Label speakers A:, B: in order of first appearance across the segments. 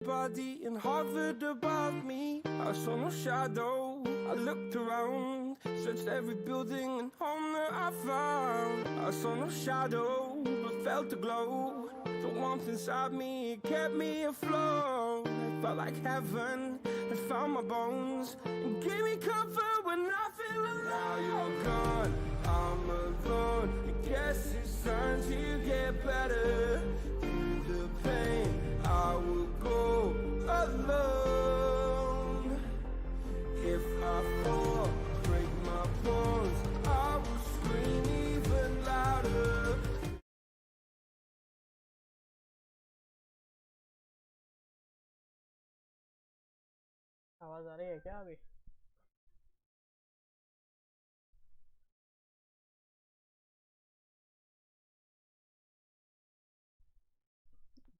A: Body and hovered above me. I saw no shadow. I looked around, searched every building and home that I found. I saw no shadow, but felt the glow. The warmth inside me, it kept me afloat. It felt like heaven had found my bones and gave me comfort when I feel alone. Now you're gone, I'm alone. I guess it's time to get better. Through the pain, I will go alone. If I fall, break my bones, I will scream even louder.
B: आवाज आ रही है क्या अभी?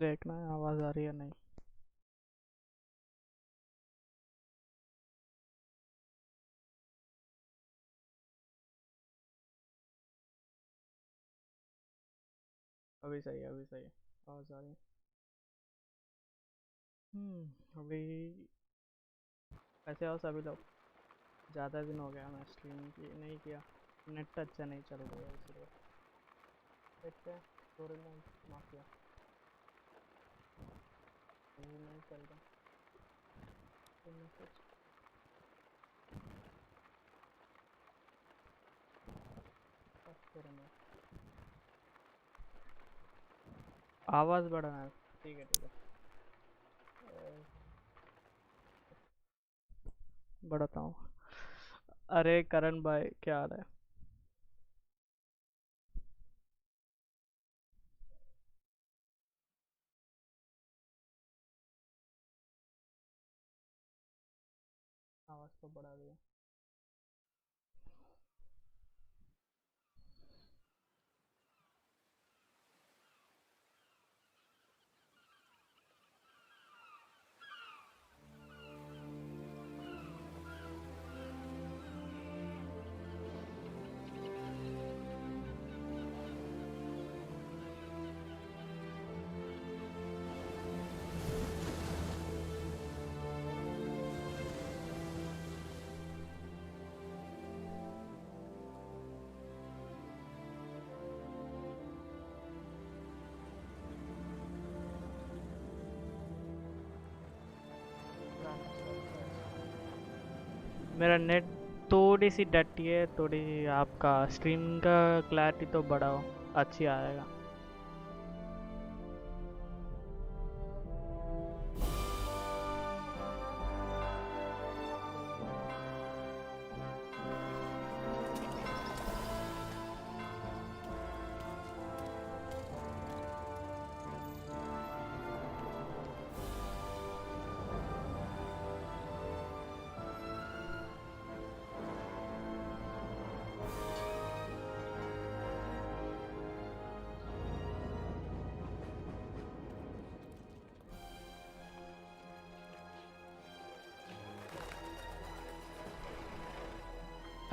B: देखना है आवाज आ रही है नहीं। अभी सही है, अभी सही है, आवाज आ रही है। अभी कैसे हो सभी लोग? ज़्यादा दिन हो गया मैं स्ट्रीम की नहीं किया, नेट अच्छा नहीं चल रहा है इसलिए। देखते हैं माफिया नहीं चल रहा तो मैसेज आवाज़ बढ़ाना है। ठीक है ठीक है, बढ़ाता हूँ। अरे करण भाई क्या हाल है? आवाज़ तो बढ़ा दिया। मेरा नेट थोड़ी सी डटी है, थोड़ी आपका स्ट्रीम का क्लैरिटी तो बढ़ाओ, अच्छी आएगा।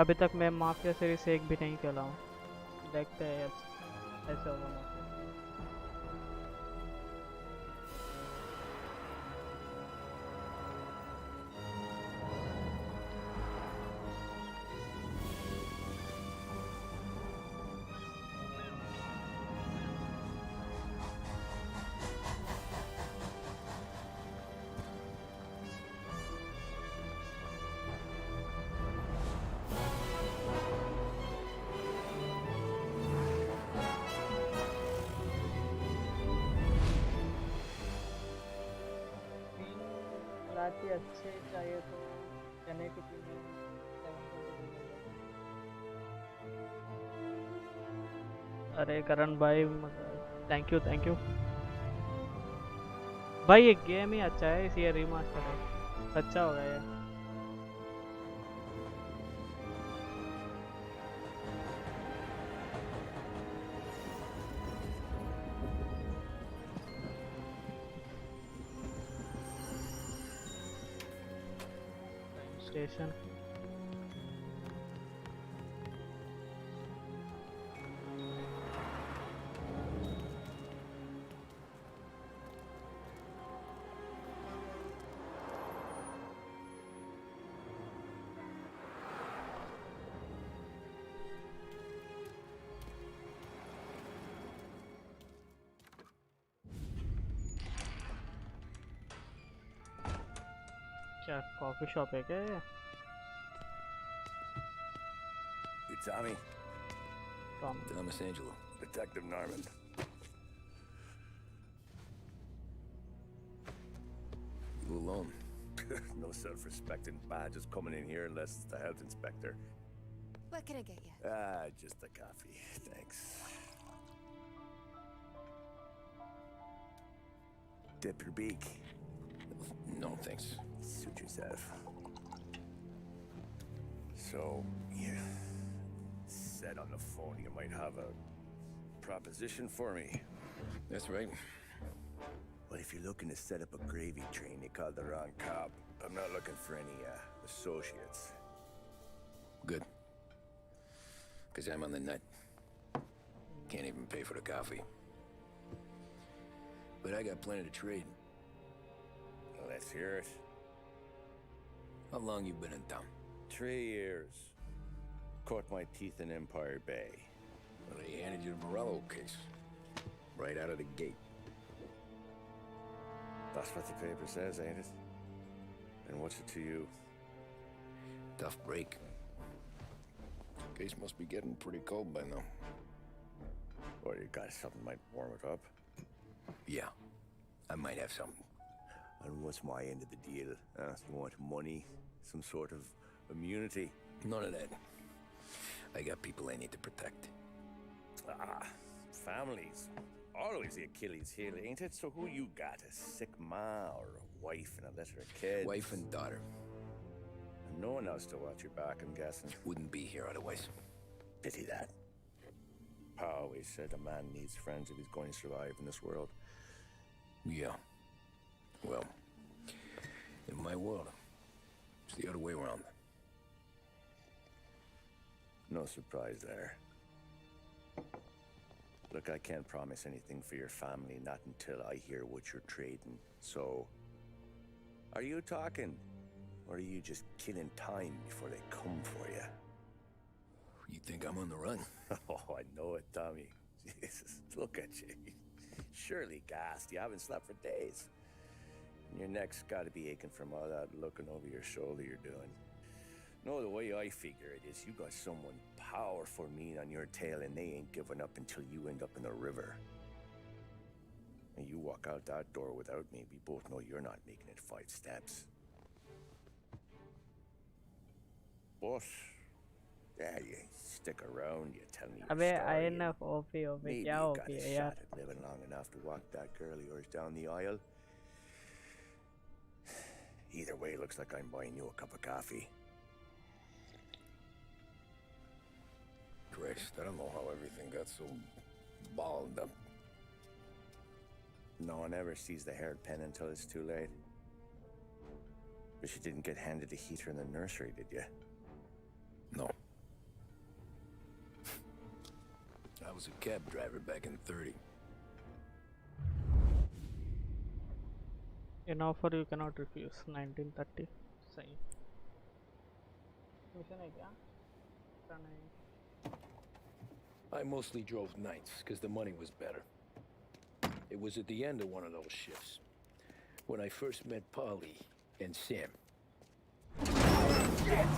B: अभी तक मैं माफिया सीरीज एक भी नहीं खेला हूँ, देखते हैं ऐसे होगा माफिया। रात अच्छे चाहिए तो 1080p में 720p। अरे करण भाई थैंक यू थैंक यू भाई, ये गेम ही अच्छा है, इसी रीमास्टर है, अच्छा होगा ये। स्टेशन क्या कॉफी शॉप है क्या ये?
C: You Tommy?
B: Tom.
C: Thomas Angelo. Detective Norman. You alone? No self-respecting badges coming in here unless it's the health inspector.
D: What can I get you?
C: Just a coffee. Thanks. Dip your beak. No, thanks. Suit yourself. So, you said on the phone you might have a proposition for me. That's right. Well, if you're looking to set up a gravy train, you called the wrong cop. I'm not looking for any, associates. Good. Because I'm on the nut. Can't even pay for the coffee. But I got plenty to trade. Well, let's hear it. How long you been in town? 3 years. Caught my teeth in Empire Bay. Well, they handed you the Morello case. Right out of the gate. That's what the paper says, ain't it? And what's it to you? Tough break. Case must be getting pretty cold by now. Or you got something might warm it up? Yeah, I might have something. And what's my end of the deal? You want money? Some sort of immunity? None of that. I got people I need to protect. Families. Always the Achilles heel, ain't it? So who you got? A sick ma or a wife and a litter of kids? Wife and daughter. And no one else to watch your back, I'm guessing. Wouldn't be here otherwise. Pity that. Pa always said a man needs friends if he's going to survive in this world. Yeah. Well, in my world, it's the other way around. No surprise there. Look, I can't promise anything for your family, not until I hear what you're trading. So, are you talking? Or are you just killing time before they come for you? You think I'm on the run? Oh, I know it, Tommy. Jesus, look at you. Surely gassed. You haven't slept for days. And your neck's got to be aching from all that looking over your shoulder you're doing. No, the way I figure it is you got someone powerful mean on your tail and they ain't giving up until you end up in the river. And you walk out that door without me, we both know you're not making it 5 steps. But, yeah, you stick around, you tell me your
B: अबे
C: story,
B: आए
C: and
B: ना OP OP
C: maybe
B: क्या
C: you
B: OP
C: got a
B: है यार?
C: shot at living long enough to walk that girl of yours down the aisle. Either way, looks like I'm buying you a cup of coffee. Christ, I don't know how everything got so balled up. No one ever sees the haired pen until it's too late. But you didn't get handed a heater in the nursery, did you? No. I was a cab driver back in 30.
B: An offer you cannot refuse. 1930. सही. Mission है क्या? पता नहीं.
C: I mostly drove nights because the money was better. It was at the end of one of those shifts when I first met Polly and Sam. Shit!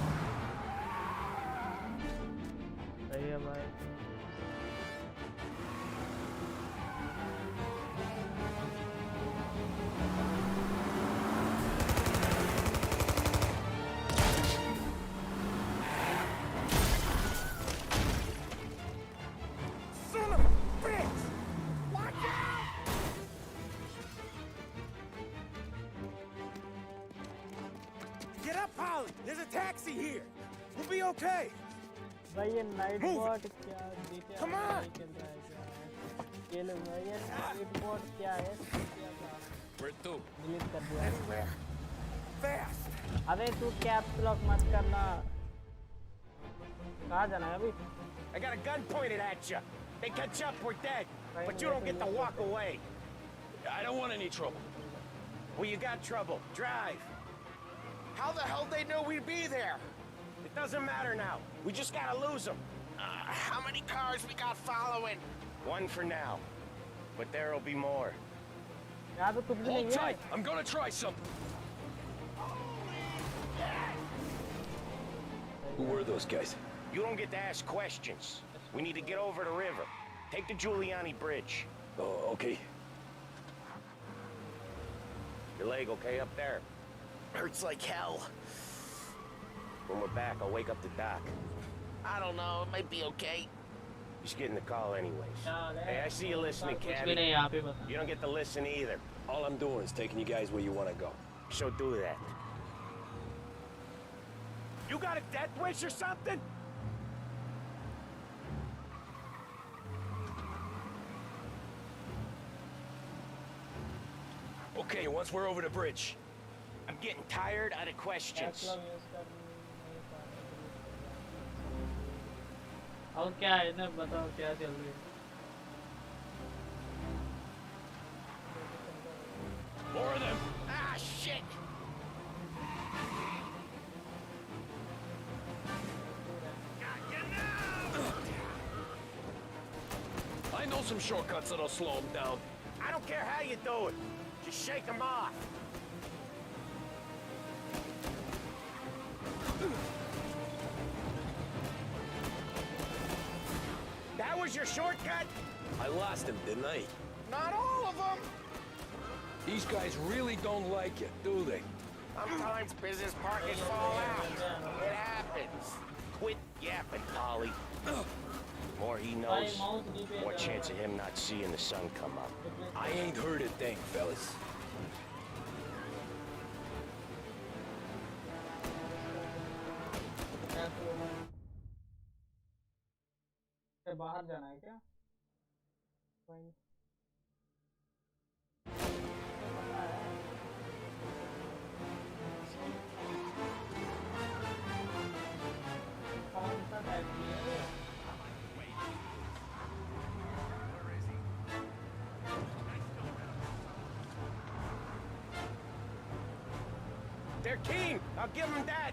B: सही है भाई.
C: Get up, Polly! There's a taxi here! We'll be okay!
B: भाई ये night bot क्या GTA
C: Come on!
B: चल रहा है क्या? ये लोग भाई ये नाइट बॉट क्या है? क्या था?
C: Where to?
B: डिलीट कर दिया.
C: Anywhere. Fast!
B: अबे तू कैप्स लॉक मत करना. कहाँ जाना है अभी?
E: I got a gun pointed at you. They catch up, we're dead. But you don't get to walk away.
C: I don't want any trouble.
E: Well, you got trouble. Drive. How the hell they know we'd be there? It doesn't matter now. We just gotta lose them.
F: How many cars we got following?
E: One for now. But there'll be more.
B: यहाँ पे कुछ भी नहीं
C: Hold
B: है.
C: tight! I'm gonna try something!
F: Holy
G: Who were those guys?
E: You don't get to ask questions. We need to get over the river. Take the Giuliani Bridge.
G: Oh, okay.
E: Your leg okay up there?
F: Hurts like hell.
E: When we're back, I'll wake up the doc.
F: I don't know, it might be okay.
E: Just getting the call anyways. Hey, I see you listening,
B: कुछ भी
E: Cabby.
B: नहीं यहाँ पे बता
E: You don't get to listen either.
G: All I'm doing is taking you guys where you want to go.
E: So do that. You got a death wish or something?
G: Okay, once we're over the bridge.
E: I'm getting tired out of questions.
B: और क्या है ना बताओ क्या चल रही है
G: More of them.
F: Ah, shit!
G: I know some shortcuts that'll slow them down.
E: I don't care how you do it. Just shake them off. That was your shortcut?
G: I lost him, didn't I?
F: Not all of them!
G: These guys really don't like it, do they?
F: Sometimes business partners fall out. It happens.
E: Quit yapping, Polly. The more he knows, more chance of him not seeing the sun come up.
G: I ain't heard a thing, fellas.
B: बाहर जाना है क्या
E: They're keen. I'll give them that.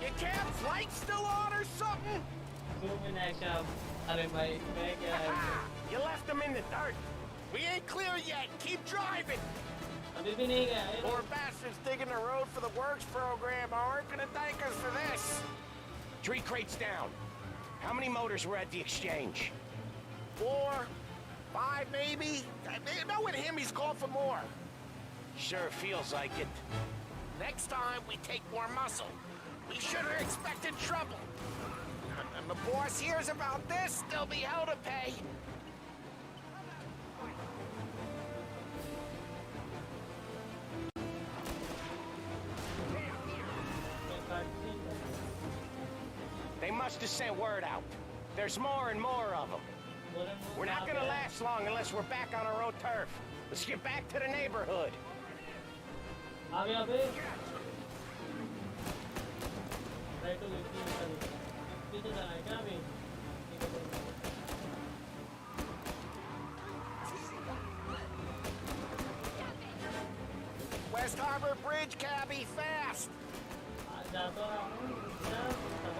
F: Your cab's light still on or something?
B: zoom in action अरे भाई मैं क्या है
E: Ah, you left them in the dirt.
F: We ain't clear yet. Keep driving.
B: अभी भी नहीं गया ये
F: Poor bastards digging the road for the works program aren't gonna thank us for this.
E: 3 crates down. How many motors were at the exchange?
F: 4, 5 maybe. I know with him he's called for more.
E: Sure feels like it.
F: Next time we take more muscle. We should have expected trouble. And the boss hears about this, there'll be hell to pay.
E: They must have sent word out. There's more and more of them. We're not gonna last long unless we're back on our own turf. Let's get back to the neighborhood.
B: आ गया बे right to left पीछे जाना है क्या अभी
F: West Harbor Bridge, cabby, fast.
B: जाता हूँ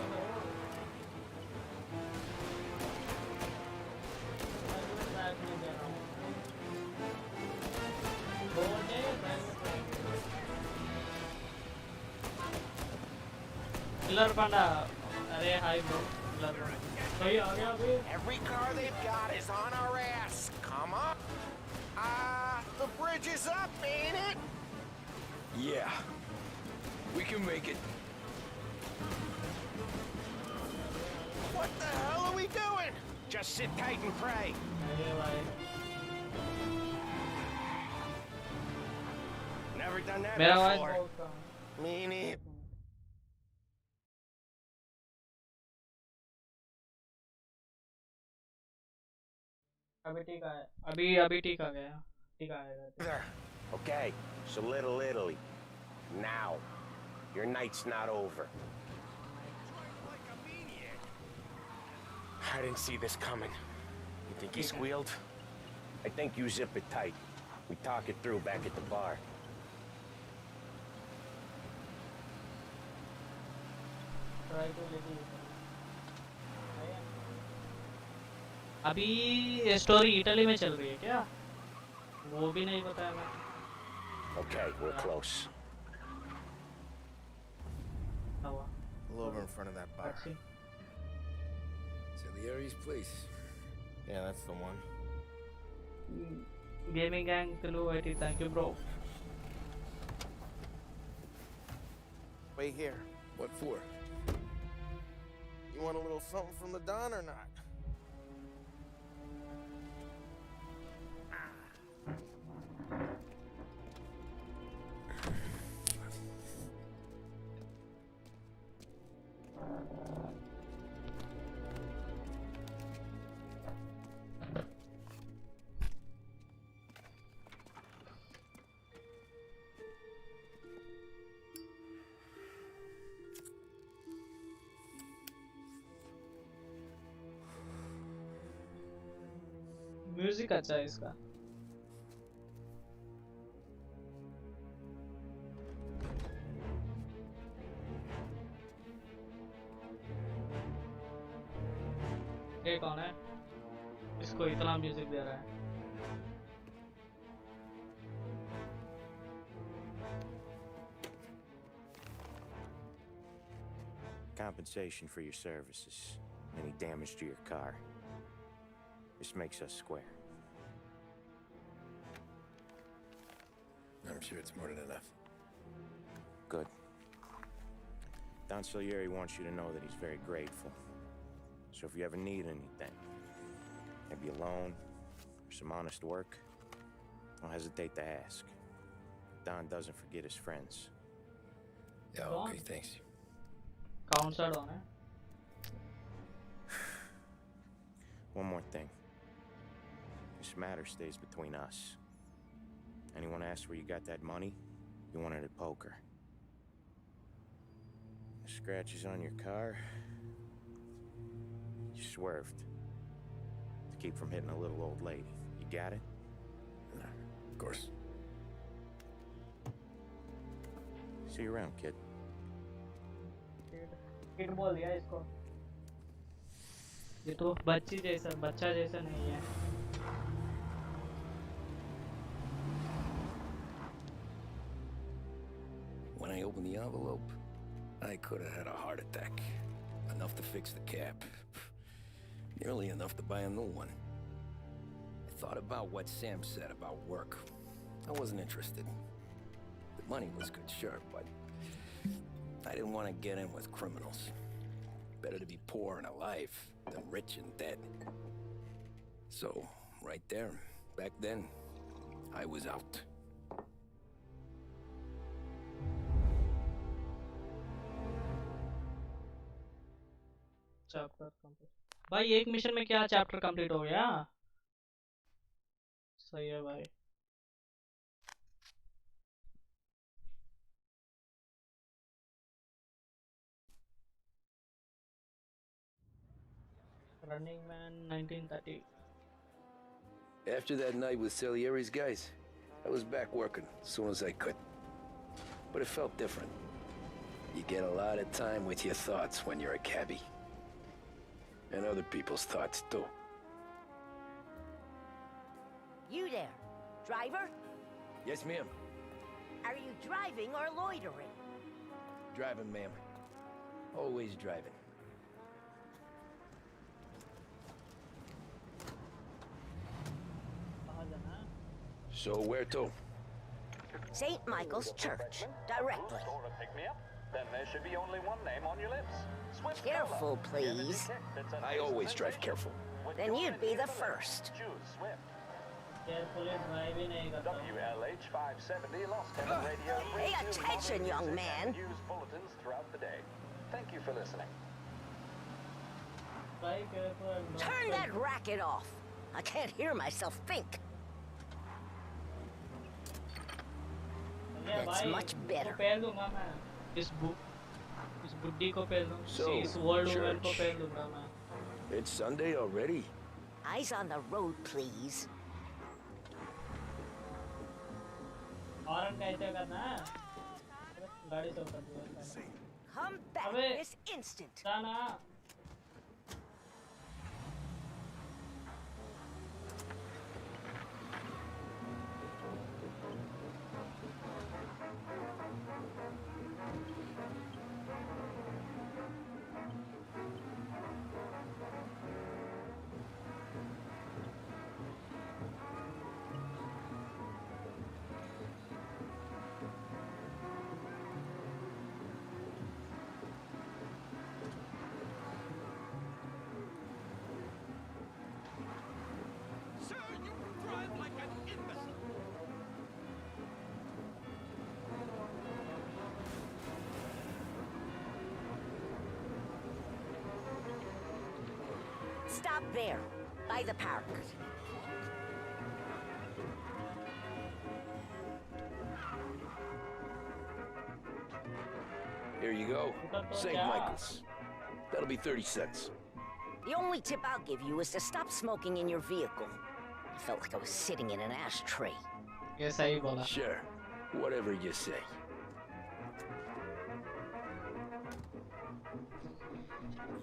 B: killer पांडा अरे hi bro killer भाई आ गया अभी
F: Every car they've got is on our ass. Come on. The bridge is up, ain't it?
G: Yeah. We can make it.
F: What the hell are we doing?
E: Just sit tight and pray.
B: अरे भाई
E: Never done that
B: मेरा आवाज
E: before.
B: बहुत कम
F: Me neither.
B: अभी ठीक है अभी ठीक आ गया ठीक आएगा
E: There. Okay, so Little Italy. Now. Your night's not over. I didn't see this coming. You think he squealed? I think you zip it tight. We talk it through back at the bar.
B: Try to little. अभी story Italy में चल रही है क्या? वो भी नहीं बताया मैं.
E: Okay, we're close.
F: A little over in front of that bar. Salieri's place. Yeah, that's the one.
B: Gaming gang Tulu 80, thank you bro.
F: Wait here. What for? You want a little something from the Don or not?
B: Music अच्छा है इसका. ये कौन है? इसको इतना music दे रहा है.
C: Compensation for your services. Any damage to your car. This makes us square.
F: I'm sure it's more than enough.
C: Good. Don Salieri wants you to know that he's very grateful. So if you ever need anything, maybe a loan or some honest work, don't hesitate to ask. Don doesn't forget his friends.
F: Yeah, okay, thanks.
B: Counseled on है.
C: One more thing. This matter stays between us. Anyone asks where you got that money, you won it at poker. The scratches on your car, you swerved to keep from hitting a little old lady. You got it?
F: Of course.
C: See you around, kid.
B: Kid बोल दिया इसको. ये तो बच्चा जैसा नहीं है.
G: When I opened the envelope, I could have had a heart attack. Enough to fix the cap. Nearly enough to buy a new one. I thought about what Sam said about work. I wasn't interested. The money was good, sure, but I didn't want to get in with criminals. Better to be poor and alive than rich and dead. So, right there, back then, I was out.
B: Chapter complete. भाई एक mission में क्या chapter complete हो गया? सही है भाई. Running Man 1930.
G: After that night with Salieri's guys, I was back working as soon as I could. But it felt different. You get a lot of time with your thoughts when you're a cabbie. And other people's thoughts, too.
H: You there, driver?
G: Yes, ma'am.
H: Are you driving or loitering?
G: Driving, ma'am. Always driving. So where to?
H: St. Michael's Church, directly.
I: Then there should be only one name on your lips. Swift
H: Careful, please.
G: I always drive careful.
H: Then you'd be the first.
I: Choose Swift.
B: Carefully drive ही नहीं करता.
I: WLH 570 Lost Heaven Radio.
H: Pay attention, young man.
I: News bulletins throughout the day. Thank you for listening.
B: Drive careful and don't
H: Turn that racket off. I can't hear myself think. That's much better.
B: पैर दूंगा मैं. इस बुड्ढी को पैर दूँ. इस world woman को पैर दूंगा मैं.
G: It's Sunday already.
H: Eyes on the road, please.
B: Horn कैसे करना है गाड़ी से उतर दो
H: Come back
B: अबे
H: this instant.
B: जाना
H: Stop there, by the park.
G: Here you go. St. Michael's. That'll be 30 cents.
H: The only tip I'll give you is to stop smoking in your vehicle. I felt like I was sitting in an ashtray.
B: ये सही बोला
G: Sure. Whatever you say.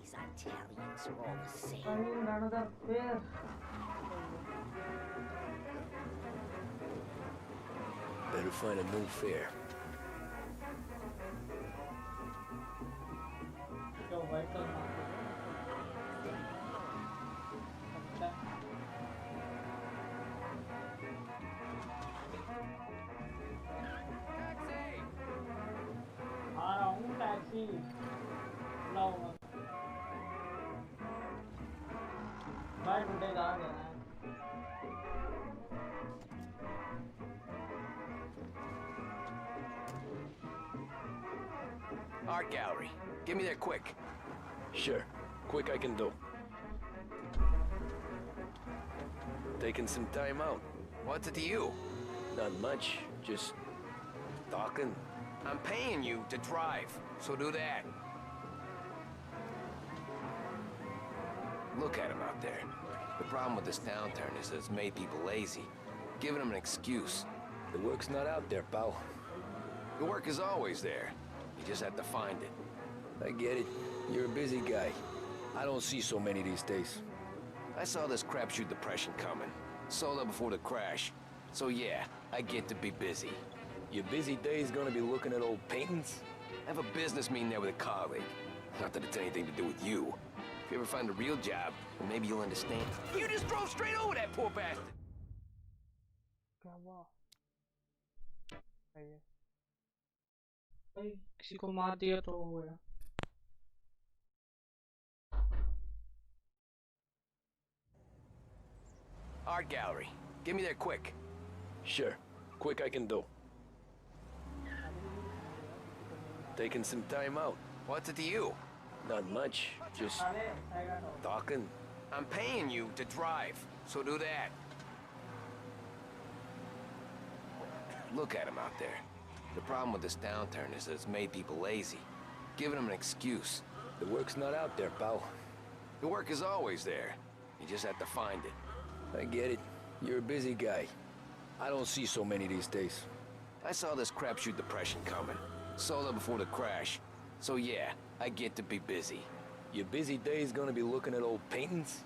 H: These Italians are all the same.
B: another pair
G: Better find a new fare.
B: जो white colour आ रहा हूँ taxi लाओ भाई today जा देना है
E: Art gallery. Get me there quick.
G: Sure. Quick I can do. Taking some time out.
E: What's it to you?
G: Not much. Just talking.
E: I'm paying you to drive, so do that. Look at him out there. The problem with this downturn is that it's made people lazy, giving them an excuse.
G: The work's not out there, pal.
E: The work is always there. You just have to find it.
G: I get it. You're a busy guy. I don't see so many these days.
E: I saw this crapshoot depression coming. Sold up before the crash. So yeah, I get to be busy.
G: Your busy days gonna be looking at old paintings?
E: I have a business meeting there with a colleague. Not that it's anything to do with you. If you ever find a real job, then maybe you'll understand. You just drove straight over that poor bastard!
B: क्या हुआ भाई भाई किसी को मार दिया तो हो गया
E: Art gallery. Get me there quick.
G: Sure. Quick I can do. Taking some time out.
E: What's it to you?
G: Not much. Just talking.
E: I'm paying you to drive, so do that. Look at him out there. The problem with this downturn is that it's made people lazy, giving them an excuse.
G: The work's not out there, pal.
E: The work is always there. You just have to find it.
G: I get it. You're a busy guy. I don't see so many these days.
E: I saw this crapshoot depression coming. Sold up before the crash. So yeah, I get to be busy.
G: Your busy days gonna be looking at old paintings?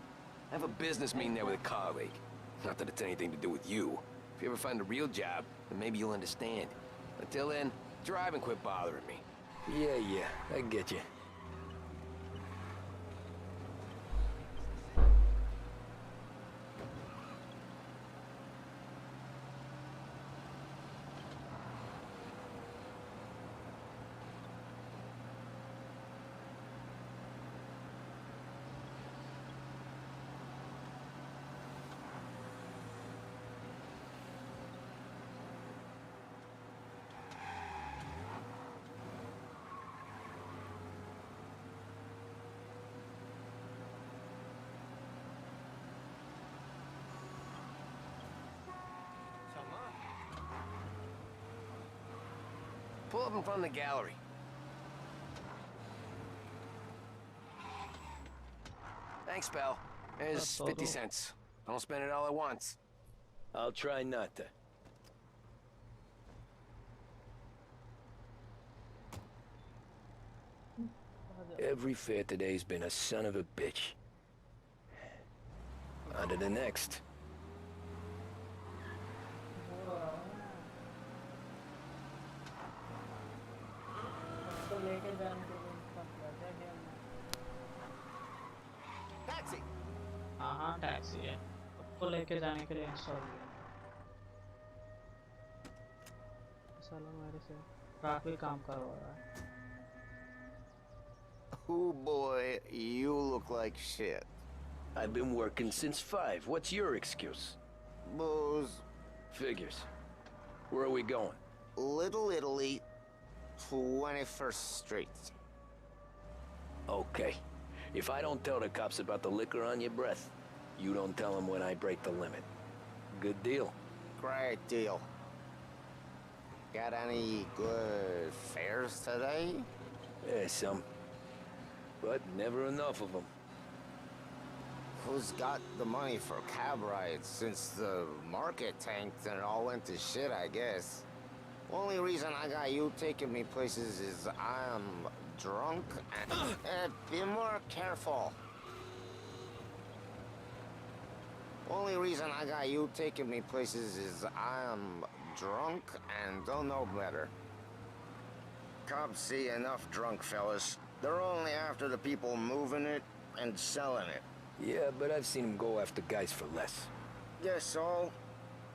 E: I have a business meeting there with a colleague. Not that it's anything to do with you. If you ever find a real job, then maybe you'll understand. Until then, drive and quit bothering me.
G: Yeah, I get you.
E: Pull up in front of the gallery. Thanks, pal. There's 50 cents. Don't spend it all at once.
G: I'll try not to. Every fare today's been a son of a bitch. On to the next.
F: Taxi!
B: हाँ taxi है उसको लेके जाने के लिए install किया साला मेरे से ट्रैफिक काम करवा रहा है
E: Oh boy, you look like shit.
G: I've been working since 5. What's your excuse?
E: Booze.
G: Figures. Where are we going?
E: Little Italy, 21st Street.
G: Okay. If I don't tell the cops about the liquor on your breath, you don't tell them when I break the limit. Good deal.
E: Great deal. Got any good fares today?
G: Yeah, some. But never enough of them.
E: Who's got the money for cab rides since the market tanked and it all went to shit, I guess? Only reason I got you taking me places is I'm drunk and... be more careful. Only reason I got you taking me places is I'm drunk and don't know better. Cops see enough drunk fellas. They're only after the people moving it and selling it.
G: Yeah, but I've seen them go after guys for less.
E: Yes, so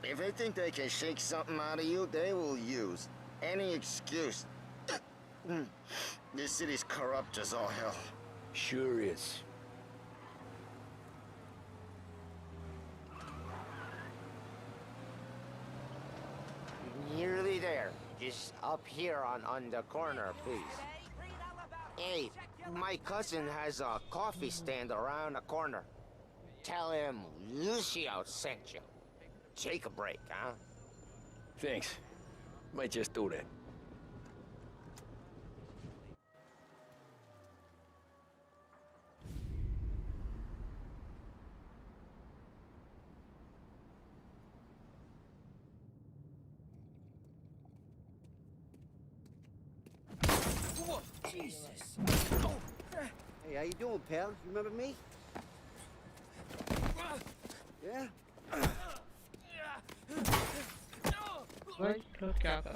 E: if they think they can shake something out of you, they will use any excuse. This city's corrupt as all hell.
G: Sure is.
E: Nearly there. Just up here on the corner, please. Hey, my cousin has a coffee stand around the corner. Tell him Lucio sent you. Take a break, huh?
G: Thanks. Might just do that.
J: Jesus. Hey, how you doing, pal? You remember me? Yeah?
B: भाई तो क्या कर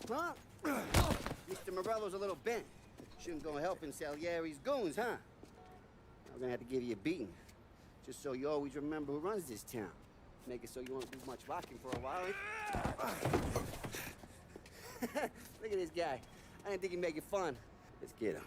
J: Huh? Mr. Morello's a little bent. Shouldn't go helping Salieri's goons, huh? I'm gonna have to give you a beating. Just so you always remember who runs this town. Make it so you won't do much rocking for a while. Look at this guy. I didn't think he'd make it fun. Let's get him.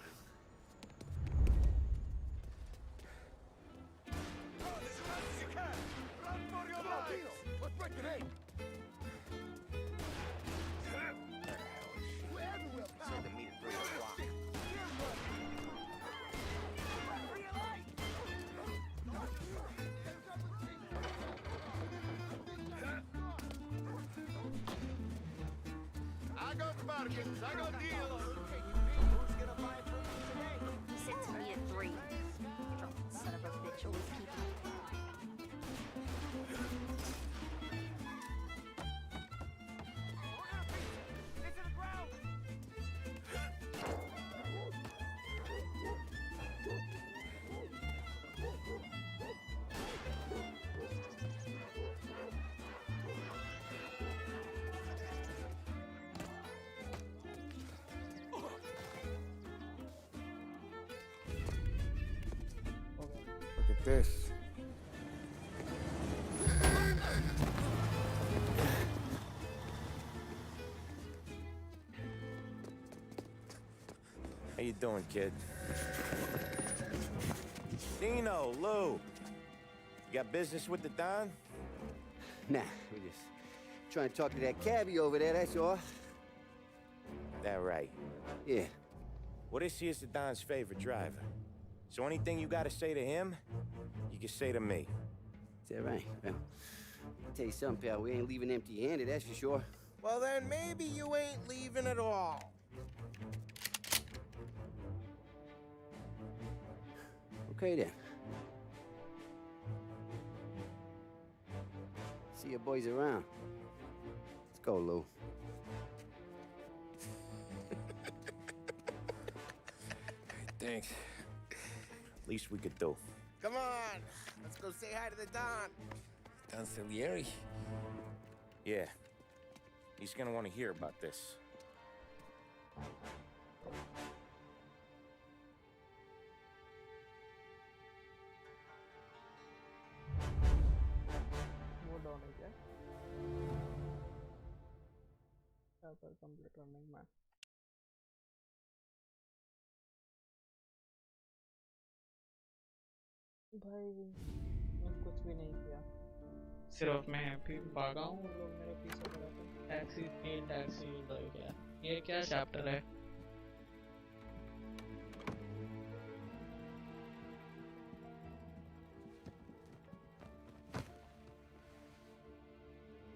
F: I got bargains, I got deals.
D: He said to me at 3. Drunk son of a bitch always keeping.
E: Look at this.
C: How you doing, kid? Dino, Lou. You got business with the Don?
J: Nah, we're just trying to talk to that cabbie over there, that's all.
C: That right.
J: Yeah.
C: Well, this here's the Don's favorite driver. So anything you gotta say to him, you can say to me.
J: Is that right? Well, I'll tell you something, pal. We ain't leaving empty-handed, that's for sure.
F: Well, then maybe you ain't leaving at all.
J: Okay, then. See your boys around. Let's go, Lou.
G: Thanks.
C: Least we could do.
F: Come on, let's go say hi to the Don.
G: Don Salieri?
C: Yeah. He's gonna want to hear about this.
B: Move down again. Chapter complete running man. भाई मैं कुछ भी नहीं किया, सिर्फ मैं अभी भागा हूँ, लोग मेरे पीछे पड़े थे। टैक्सी उधर गया। ये क्या चैप्टर है?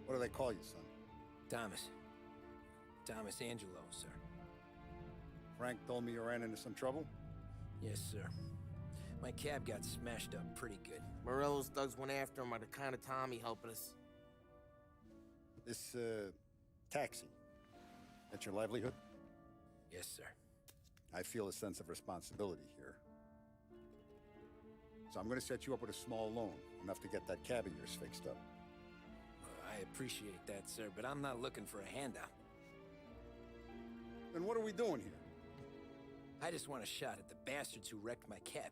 K: What do they call you, son?
G: Thomas. Thomas Angelo, sir.
K: Frank told me you ran into some trouble?
G: Yes, sir. My cab got smashed up pretty good.
F: Morello's thugs went after him by the kind of Tommy helping us.
K: This, taxi. That's your livelihood?
G: Yes, sir.
K: I feel a sense of responsibility here. So I'm gonna set you up with a small loan, enough to get that cab of yours fixed up.
G: I appreciate that, sir, but I'm not looking for a handout.
K: Then what are we doing here?
G: I just want a shot at the bastards who wrecked my cab.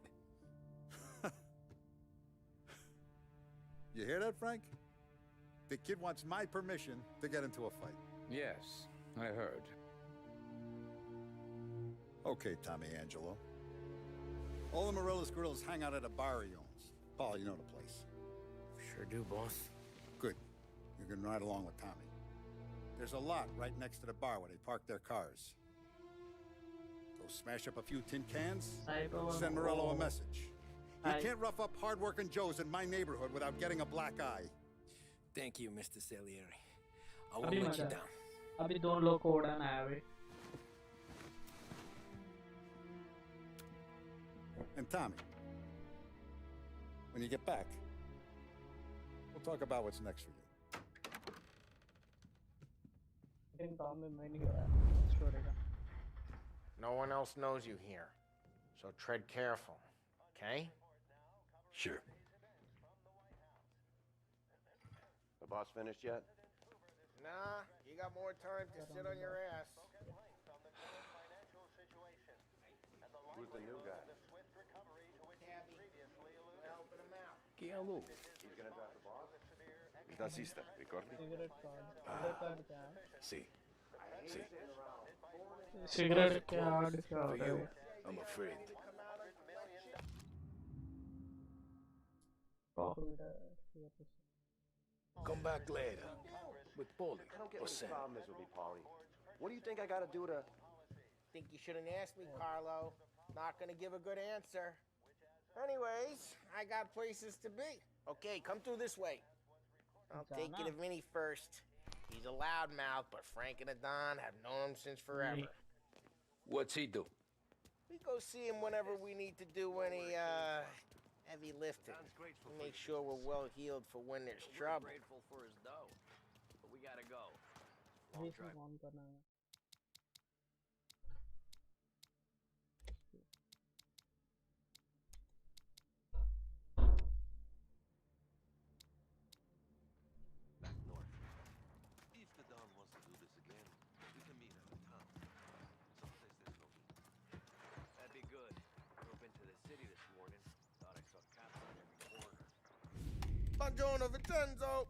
K: You hear that, Frank? The kid wants my permission to get into a fight.
L: Yes, I heard.
K: Okay, Tommy Angelo. All the Morello's girls hang out at a bar he owns. Paul, you know the place.
F: Sure do, boss.
K: Good. You can ride along with Tommy. There's a lot right next to the bar where they park their cars. Go smash up a few tin cans, send Morello a message. You can't rough up hard-working Joes in my neighborhood without getting a black eye.
G: Thank you, Mr. Salieri. I won't let you down.
B: अभी दोनों लोग को उड़ाना है अभी.
K: And Tommy, when you get back, we'll talk about what's next for you.
F: No one else knows you here, so tread careful, okay?
C: Sure. The boss finished yet?
F: Nah, you got more time to sit on your ass.
C: Who's the new guy?
F: Helping him out.
C: Kialu. He's gonna drop the boss? Da sista, ricordi? Sì. Sì.
B: Cigarette card.
C: For you, I'm afraid.
L: Come back later. With Paulie.
C: I don't get
L: Or
C: what the
L: Sam.
C: problem is with me, Paulie. What do you think I gotta do to...
F: Think you shouldn't ask me, Carlo. Not gonna give a good answer. Anyways, I got places to be. Okay, come through this way. I'll take you to Vinny first. He's a loudmouth, but Frank and the Don have known him since forever.
L: What's he do?
F: We go see him whenever we need to do any, heavy lifting. Make sure we're well healed for when there's trouble.
G: Grateful for his dough. But we gotta go.
M: If the Don wants to do this again, we can meet out of town. Someplace there's no heat.
G: That'd be good. Drove into the city this morning. Thought I saw cops on every corner.
F: Buongiorno, Vincenzo!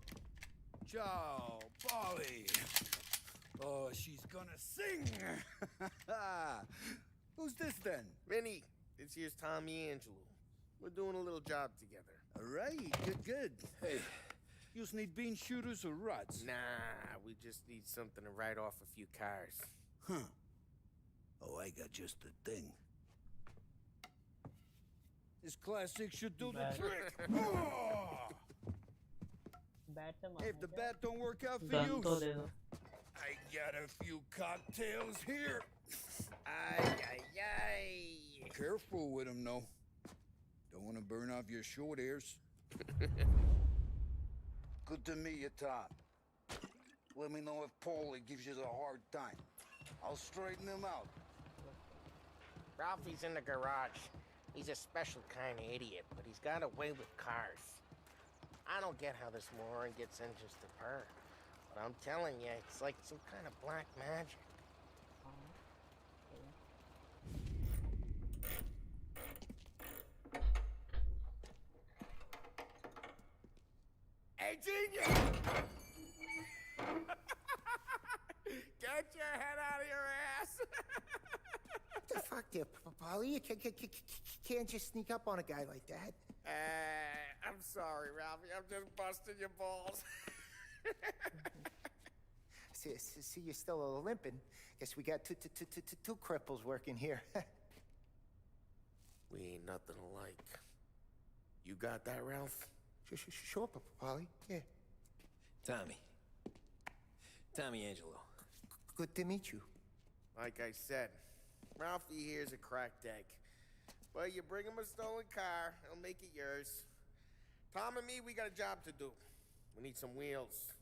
K: Ciao, Polly. Oh, she's gonna sing. Who's this then?
F: Vinny, this here's Tommy Angelo. We're doing a little job together.
K: All right, good. Hey, you need bean shooters or rods?
F: Nah, we just need something to write off a few cars.
K: Huh. Oh, I got just the thing. This classic should do the trick. Oh! If the bat don't work out for you, I got a few cocktails here.
F: Ay.
K: Careful with them, though. Don't want to burn off your short hairs. Good to meet you, Tom. Let me know if Paulie gives you a hard time. I'll straighten him out.
F: Ralphie's in the garage. He's a special kind of idiot, but he's got a way with cars. I don't get how this moron gets interested in her. But I'm telling you, it's like some kind of black magic.
N: Hey, genius! Get your head out of your ass!
O: What the fuck there, Polly? You can't just sneak up on a guy like that.
N: I'm sorry, Ralphie. I'm just busting your balls.
O: See, you're still limping. Guess we got two cripples working here.
F: We ain't nothing alike. You got that, Ralph?
O: Sure, Polly. Yeah.
G: Tommy Angelo.
O: Good to meet you.
F: Like I said, Ralphie here's a cracked egg. But you bring him a stolen car, he'll make it yours. Tom and me, we got a job to do. We need some wheels.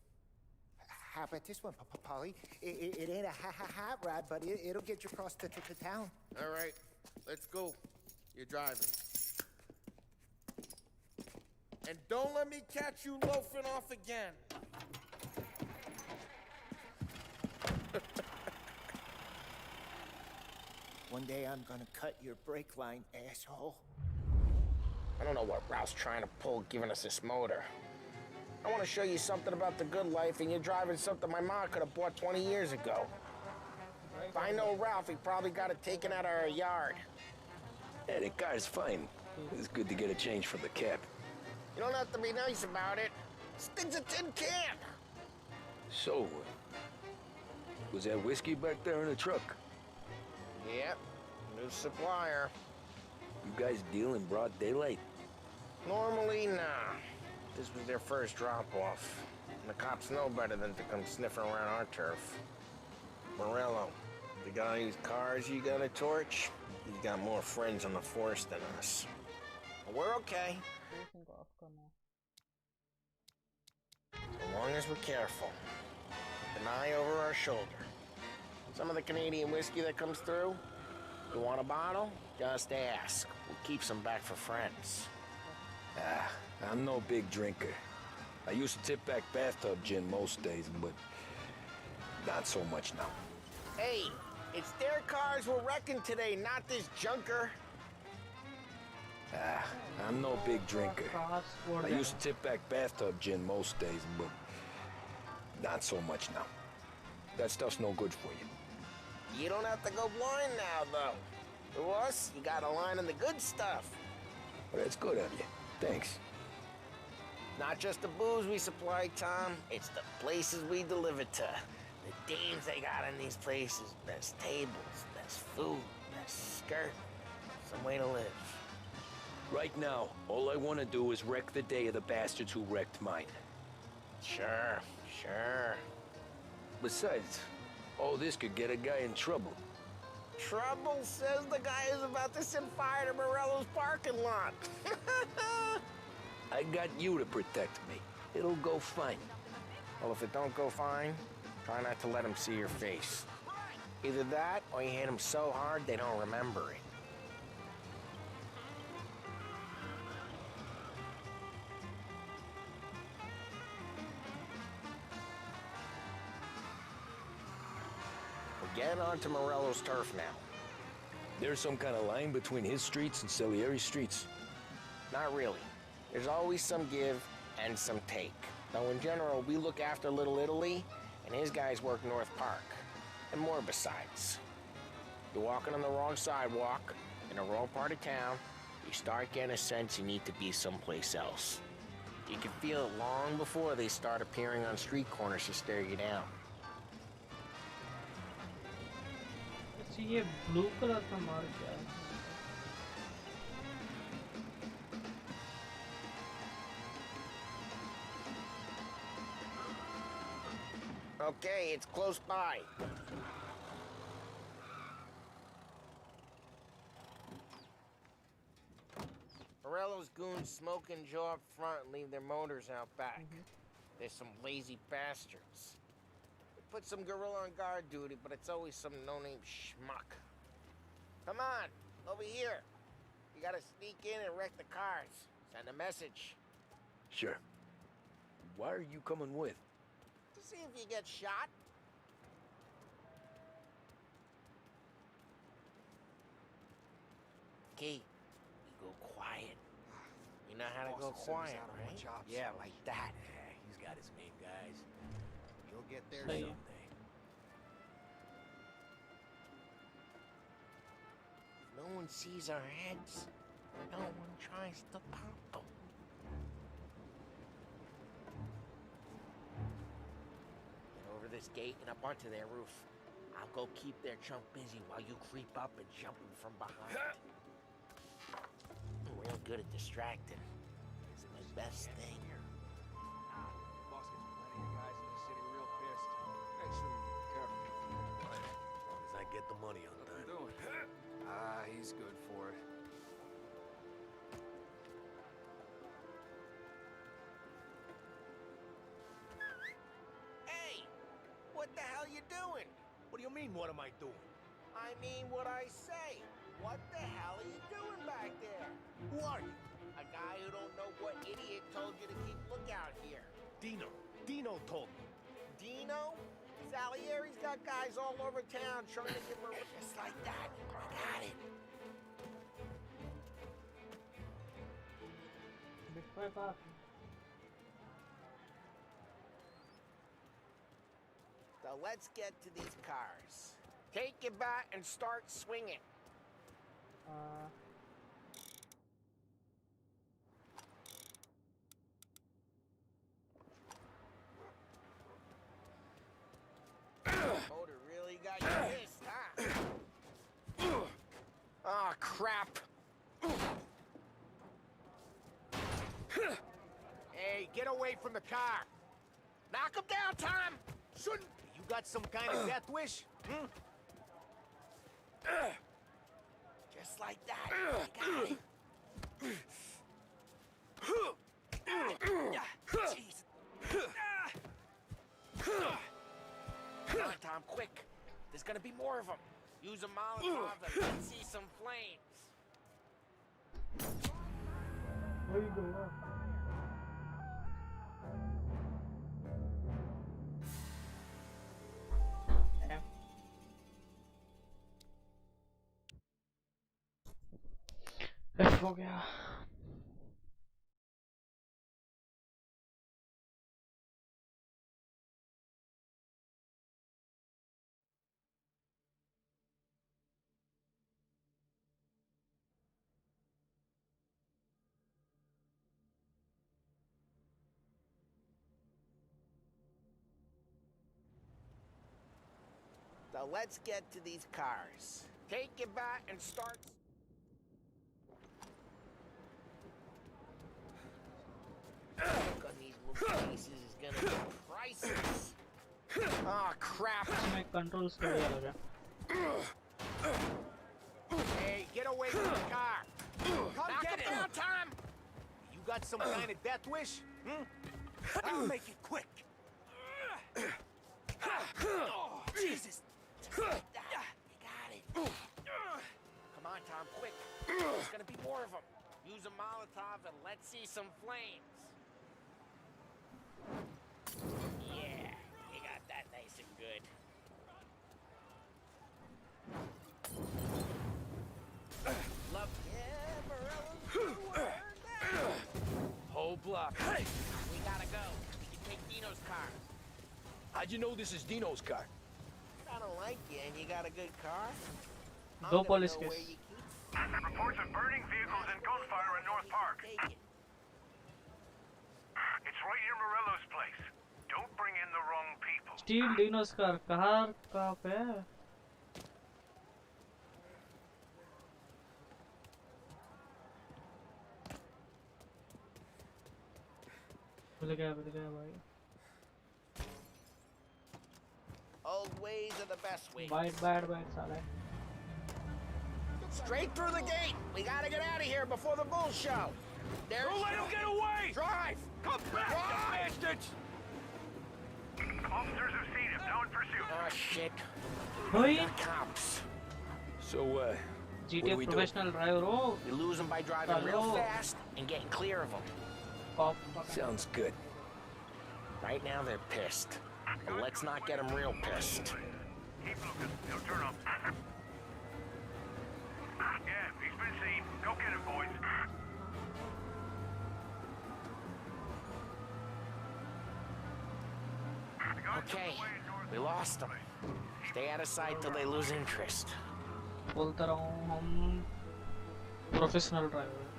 O: How about this one, Polly? It ain't a hot rod, but it'll get you across to town.
F: All right, let's go. You're driving. And don't let me catch you loafing off again.
O: One day I'm gonna cut your brake line, asshole.
F: I don't know what Ralph's trying to pull giving us this motor. I want to show you something about the good life, and you're driving something my mom could have bought 20 years ago. If I know Ralph, he probably got it taken out of our yard.
G: Yeah, the car's fine. It's good to get a change from the cab.
F: You don't have to be nice about it. This thing's a tin can.
G: So, was that whiskey back there in the truck?
F: Yep, new supplier.
G: You guys deal in broad daylight?
F: Normally, nah. This was their first drop-off. And the cops know better than to come sniffing around our turf. Morello, the guy whose cars you got a torch, he's got more friends on the force than us. But we're okay. As long as we're careful. Keep an eye over our shoulder. Some of the Canadian whiskey that comes through, you want a bottle? Just ask. We'll keep some back for friends.
G: I'm no big drinker. I used to tip back bathtub gin most days, but not so much now.
F: Hey, it's their cars we're wrecking today, not this junker.
G: I'm no big drinker. I used to tip back bathtub gin most days, but not so much now. That stuff's no good for you.
F: You don't have to go blind now, though. To us, you got a line in the good stuff.
G: Well, that's good of you. Thanks.
F: Not just the booze we supply, Tom. It's the places we deliver to. The dames they got in these places. Best tables, best food, best skirt. Some way to live.
G: Right now, all I want to do is wreck the day of the bastards who wrecked mine.
F: Sure.
G: Besides, all this could get a guy in trouble.
F: Trouble says the guy is about to set fire to Morello's parking lot.
G: I got you to protect me. It'll go fine.
F: Well, if it don't go fine, try not to let him see your face. Either that, or you hit him so hard they don't remember it. We're getting onto Morello's turf now.
G: There's some kind of line between his streets and Salieri's streets?
F: Not really. There's always some give and some take. Though in general, we look after Little Italy, and his guys work North Park. And more besides. You're walking on the wrong sidewalk, in the wrong part of town, you start getting a sense you need to be someplace else. You can feel it long before they start appearing on street corners to stare you down.
B: ये blue colour का मार क्या है?
F: Okay, it's close by. Morello's goons smoke and jaw up front and leave their motors out back. They're some lazy bastards. They put some gorilla on guard duty, but it's always some no-name schmuck. Come on, over here. You gotta sneak in and wreck the cars. Send a message.
L: Sure. Why are you coming with?
F: To see if you get shot. Okay, you go quiet. You know how to go quiet, right?
L: Yeah, like that. Yeah, he's got his main guys. You'll get there
B: Same.
L: someday.
F: No one sees our heads. No one tries to pop them. Get over this gate and up onto their roof. I'll go keep their chunk busy while you creep up and jump them from behind. I'm real good at distracting. It's my best thing.
L: Boss gets plenty of guys in the city real pissed. Actually, careful. As long as I get the money on time. He's good for it.
F: Hey! What the hell you doing?
L: What do you mean, what am I doing?
F: I mean what I say. What the hell are you doing back there?
L: Who are you?
F: A guy who don't know what idiot told you to keep lookout here.
L: Dino. Dino told me.
F: Dino? Salieri's got guys all over town trying to give him a... Just like that. I got it.
B: Big five up.
F: So let's get to these cars. Take your bat and start swinging. Motor really got you pissed, huh? Oh, crap.
L: Hey, get away from the car.
F: Knock him down, Tom!
L: Shouldn't... You got some kind of death wish? Hmm?
F: Just like that. I got it. Jesus. Come on, Tom, quick. There's gonna be more of them. Use a Molotov and let's see some flames.
B: Where you going? हो गया
F: So let's get to these cars. Take your bat and start. Look on these little faces is gonna be priceless. Oh crap!
B: मैं controls कर दिया लगा.
L: Hey, get away from the car. Come
F: Knock
L: get
F: him
L: it.
F: down, Tom!
L: You got some kind of death wish? Hmm? I'll make it quick.
F: Oh, Jesus! Just like that. You got it. Come on, Tom, quick. There's gonna be more of them. Use a Molotov and let's see some flames. Yeah, you got that nice and good. Love, yeah, Morello's
L: Whole block. Hey!
F: We gotta go. You take Dino's car.
L: How'd you know this is Dino's car?
F: I don't like you and you got a good car.
B: दो police case.
P: Reports of burning vehicles and gunfire in North Park. It's right near Morello's place. Don't bring in the wrong people.
B: Steel Dino's car कहाँ पे है? भूल गया भाई.
F: Old ways are the best ways.
B: Bad साला.
F: Straight through the gate. We gotta get out of here before the bull show. There's
L: Don't let him get away!
F: Drive!
L: Come back, you bastards!
P: Officers have seen him. Now in pursuit.
F: Oh shit.
B: Oi.
F: Cops.
L: So,
B: GTA professional driver हो
F: We lose them by driving real fast and getting clear of them.
G: Sounds good.
F: Right now they're pissed. But let's not get them real pissed.
P: Keep looking. He'll turn up. Yeah, he's been seen. Go get him, boys.
F: Okay, we lost them. Stay out of sight till they lose interest.
B: बोलता रहा हूँ हम professional driver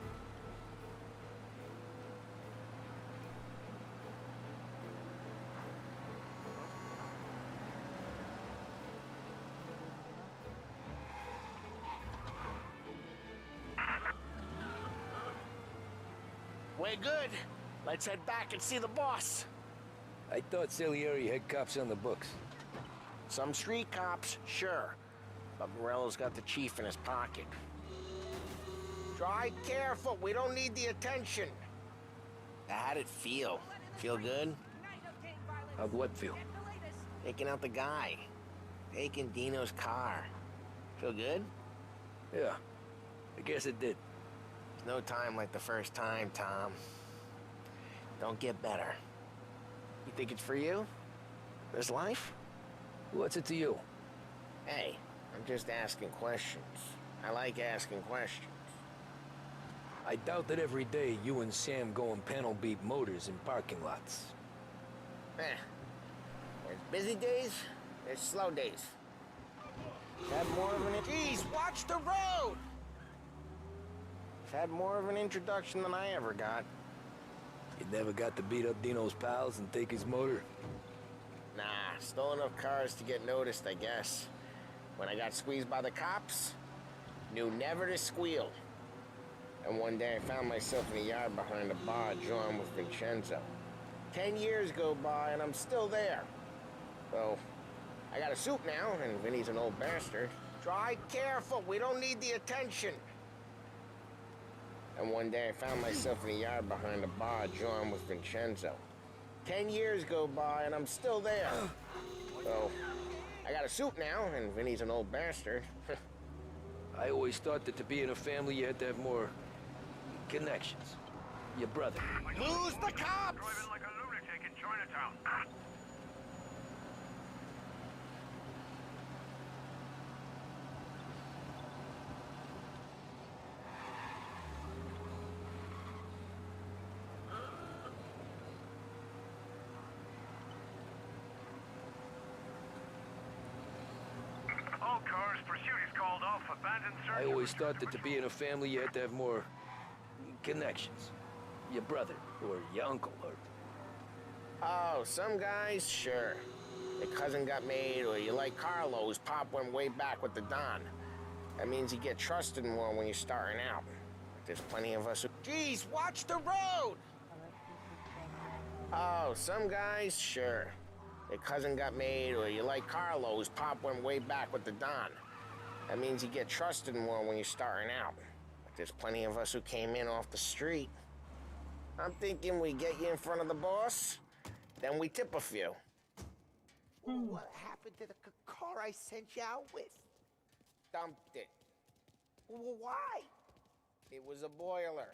F: We're good. Let's head back and see the boss.
G: I thought Salieri had cops on the books.
F: Some street cops, sure. But Morello's got the chief in his pocket. Drive careful. We don't need the attention. How'd it feel? Feel good?
G: How'd what feel?
F: Taking out the guy. Taking Dino's car. Feel good?
G: Yeah, I guess it did.
F: There's no time like the first time, Tom. Don't get better. You think it's for you? This life?
G: What's it to you?
F: Hey, I'm just asking questions. I like asking questions.
G: I doubt that every day you and Sam go and panel beat motors in parking lots.
F: There's busy days, there's slow days. Had more of an... Jeez, watch the road! Had more of an introduction than I ever got.
G: You never got to beat up Dino's pals and take his motor?
F: Nah, stole enough cars to get noticed, I guess. When I got squeezed by the cops, knew never to squeal. And one day I found myself in the yard behind a bar drawn with Vincenzo. 10 years go by and I'm still there. So, I got a suit now, and Vinny's an old bastard. Drive careful, we don't need the attention. And one day I found myself in the yard behind a bar drawn with Vincenzo. 10 years go by and I'm still there. So, I got a suit now, and Vinny's an old bastard.
G: I always thought that to be in a family you had to have more connections. Your brother.
F: Lose the cops!
P: Driving like a lunatic in Chinatown. All cars, pursuit is called off. Abandoned search.
G: I always thought that to be in a family you had to have more connections. Your brother, or your uncle, or...
F: Oh, some guys, sure. Your cousin got made, or you like Carlo's pop went way back with the Don. That means you get trusted more when you're starting out. There's plenty of us who... Jeez, watch the road! Oh, some guys, sure. Your cousin got made, or you like Carlo's pop went way back with the Don. That means you get trusted more when you're starting out. There's plenty of us who came in off the street. I'm thinking we get you in front of the boss, then we tip a few.
O: What happened to the car I sent you out with?
F: Dumped it.
O: Why?
F: It was a boiler.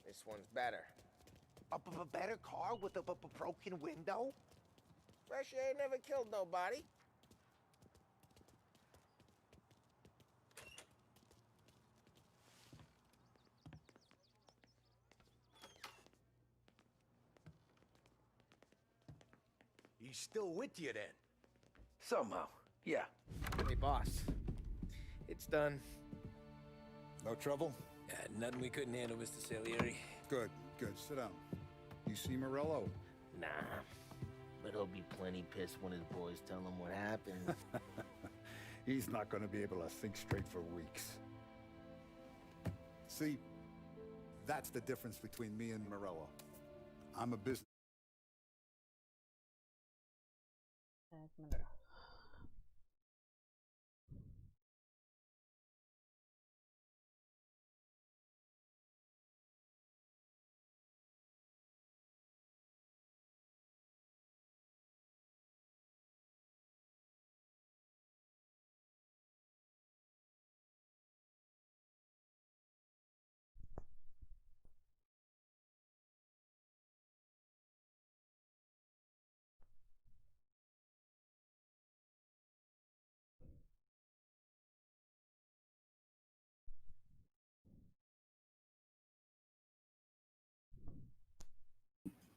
F: This one's better.
O: A better car with a broken window?
F: Fresh air never killed nobody.
G: He's still with you then? Somehow, yeah.
F: Hey, boss. It's done.
K: No trouble?
G: Yeah, nothing we couldn't handle, Mr. Salieri.
K: Good, good. Sit down. You see Morello?
F: Nah. But he'll be plenty pissed when his boys tell him what happened.
K: He's not going to be able to think straight for weeks. See, that's the difference between me and Morello. I'm a business...
B: एक minute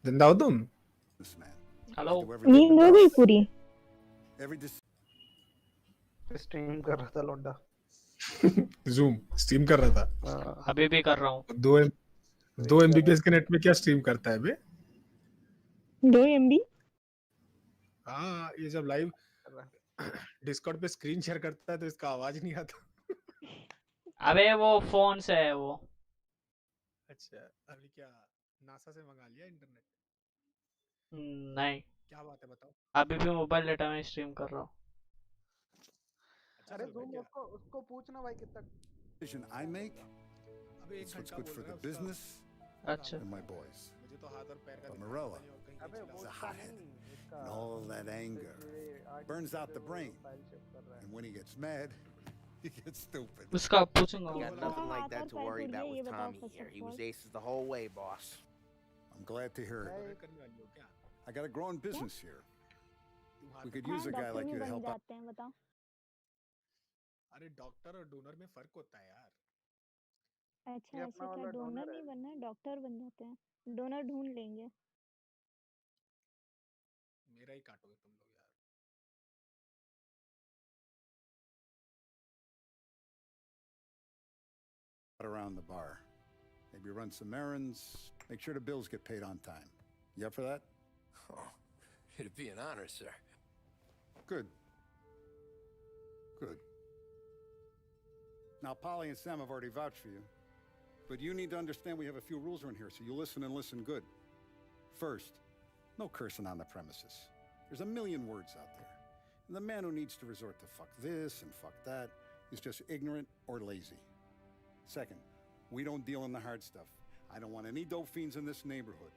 Q: जिंदा हो तुम?
B: Hello
R: नींद हो गई पूरी?
S: Stream कर रहा था लौंडा।
Q: जूम स्ट्रीम कर रहा था।
B: अभी भी कर रहा हूँ।
Q: 2 MBPS के नेट में क्या स्ट्रीम करता है बे?
R: 2 MB?
Q: हाँ, ये जब लाइव डिस्कॉर्ड पे स्क्रीन शेयर करता है तो इसका आवाज नहीं आता।
B: अबे वो फोन से है वो।
Q: अच्छा, अभी क्या नासा से मंगा लिया इंटरनेट?
B: नहीं,
Q: क्या बात है बताओ।
B: अभी भी मोबाइल डेटा में स्ट्रीम कर रहा हूँ।
S: अरे तुम उसको पूछना भाई कितना
K: decision I make is what's good for the business
B: अच्छा
K: and my boys.
Q: मुझे तो हाथ और पैर का
K: But Morella is a hothead, and all that anger burns out the brain. And when he gets mad, he gets stupid.
B: उसका पूछूंगा।
F: You got nothing like that to worry about with Tommy here. He was aces the whole way, boss.
K: I'm glad to hear it. I got a growing business here. We could use a guy like you to help out.
R: बताओ।
Q: अरे doctor और donor में फर्क होता है यार।
R: अच्छा ऐसा क्या? डोनर नहीं बनना है, डॉक्टर बन जाते हैं। डोनर ढूंढ लेंगे।
Q: मेरा ही काटोगे तुम लोग यार।
K: Around the bar. Maybe run some errands. Make sure the bills get paid on time. You up for that?
G: Oh, it'd be an honor, sir.
K: Good. Good. Now, Polly and Sam have already vouched for you. But you need to understand we have a few rules around here, so you listen and listen good. First, no cursing on the premises. There's a million words out there. And the man who needs to resort to fuck this and fuck that is just ignorant or lazy. Second, we don't deal in the hard stuff. I don't want any dope fiends in this neighborhood.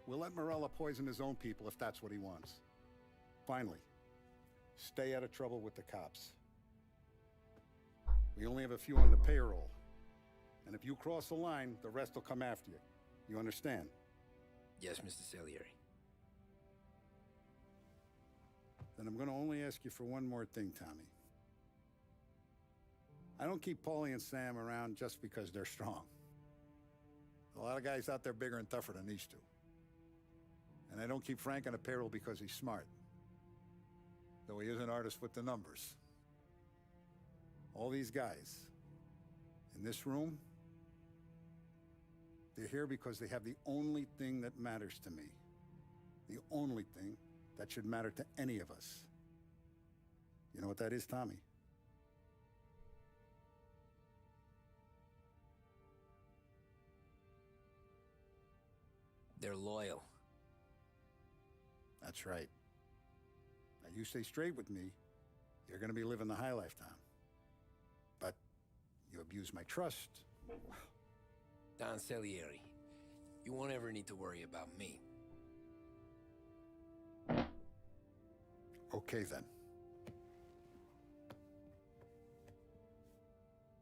K: We'll let Morella poison his own people if that's what he wants. Finally, stay out of trouble with the cops. We only have a few on the payroll. And if you cross the line, the rest will come after you. You understand?
G: Yes, Mr. Salieri.
K: Then I'm going to only ask you for one more thing, Tommy. I don't keep Paulie and Sam around just because they're strong. A lot of guys out there bigger and tougher than these two. And I don't keep Frank on the payroll because he's smart. Though he is an artist with the numbers. All these guys in this room, they're here because they have the only thing that matters to me. The only thing that should matter to any of us. You know what that is, Tommy?
G: They're loyal.
K: That's right. Now you stay straight with me, you're gonna be living the high life, Tom. But you abuse my trust.
G: Don Salieri, you won't ever need to worry about me.
K: Okay then.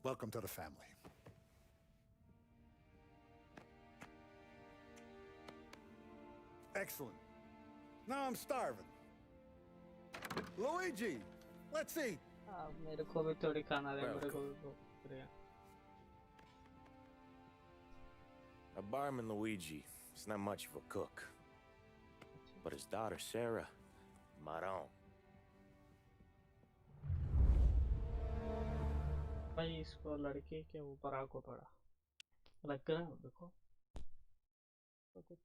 K: Welcome to the family. Excellent. Now I'm starving. Luigi, let's eat.
B: मेरे को भी थोड़ी खाना दे, मेरे को भी बढ़िया।
C: A barman Luigi is not much of a cook. But his daughter Sarah, Maron.
B: भाई इसको लड़के के ऊपर आको थोड़ा लग रहा है देखो तो कुछ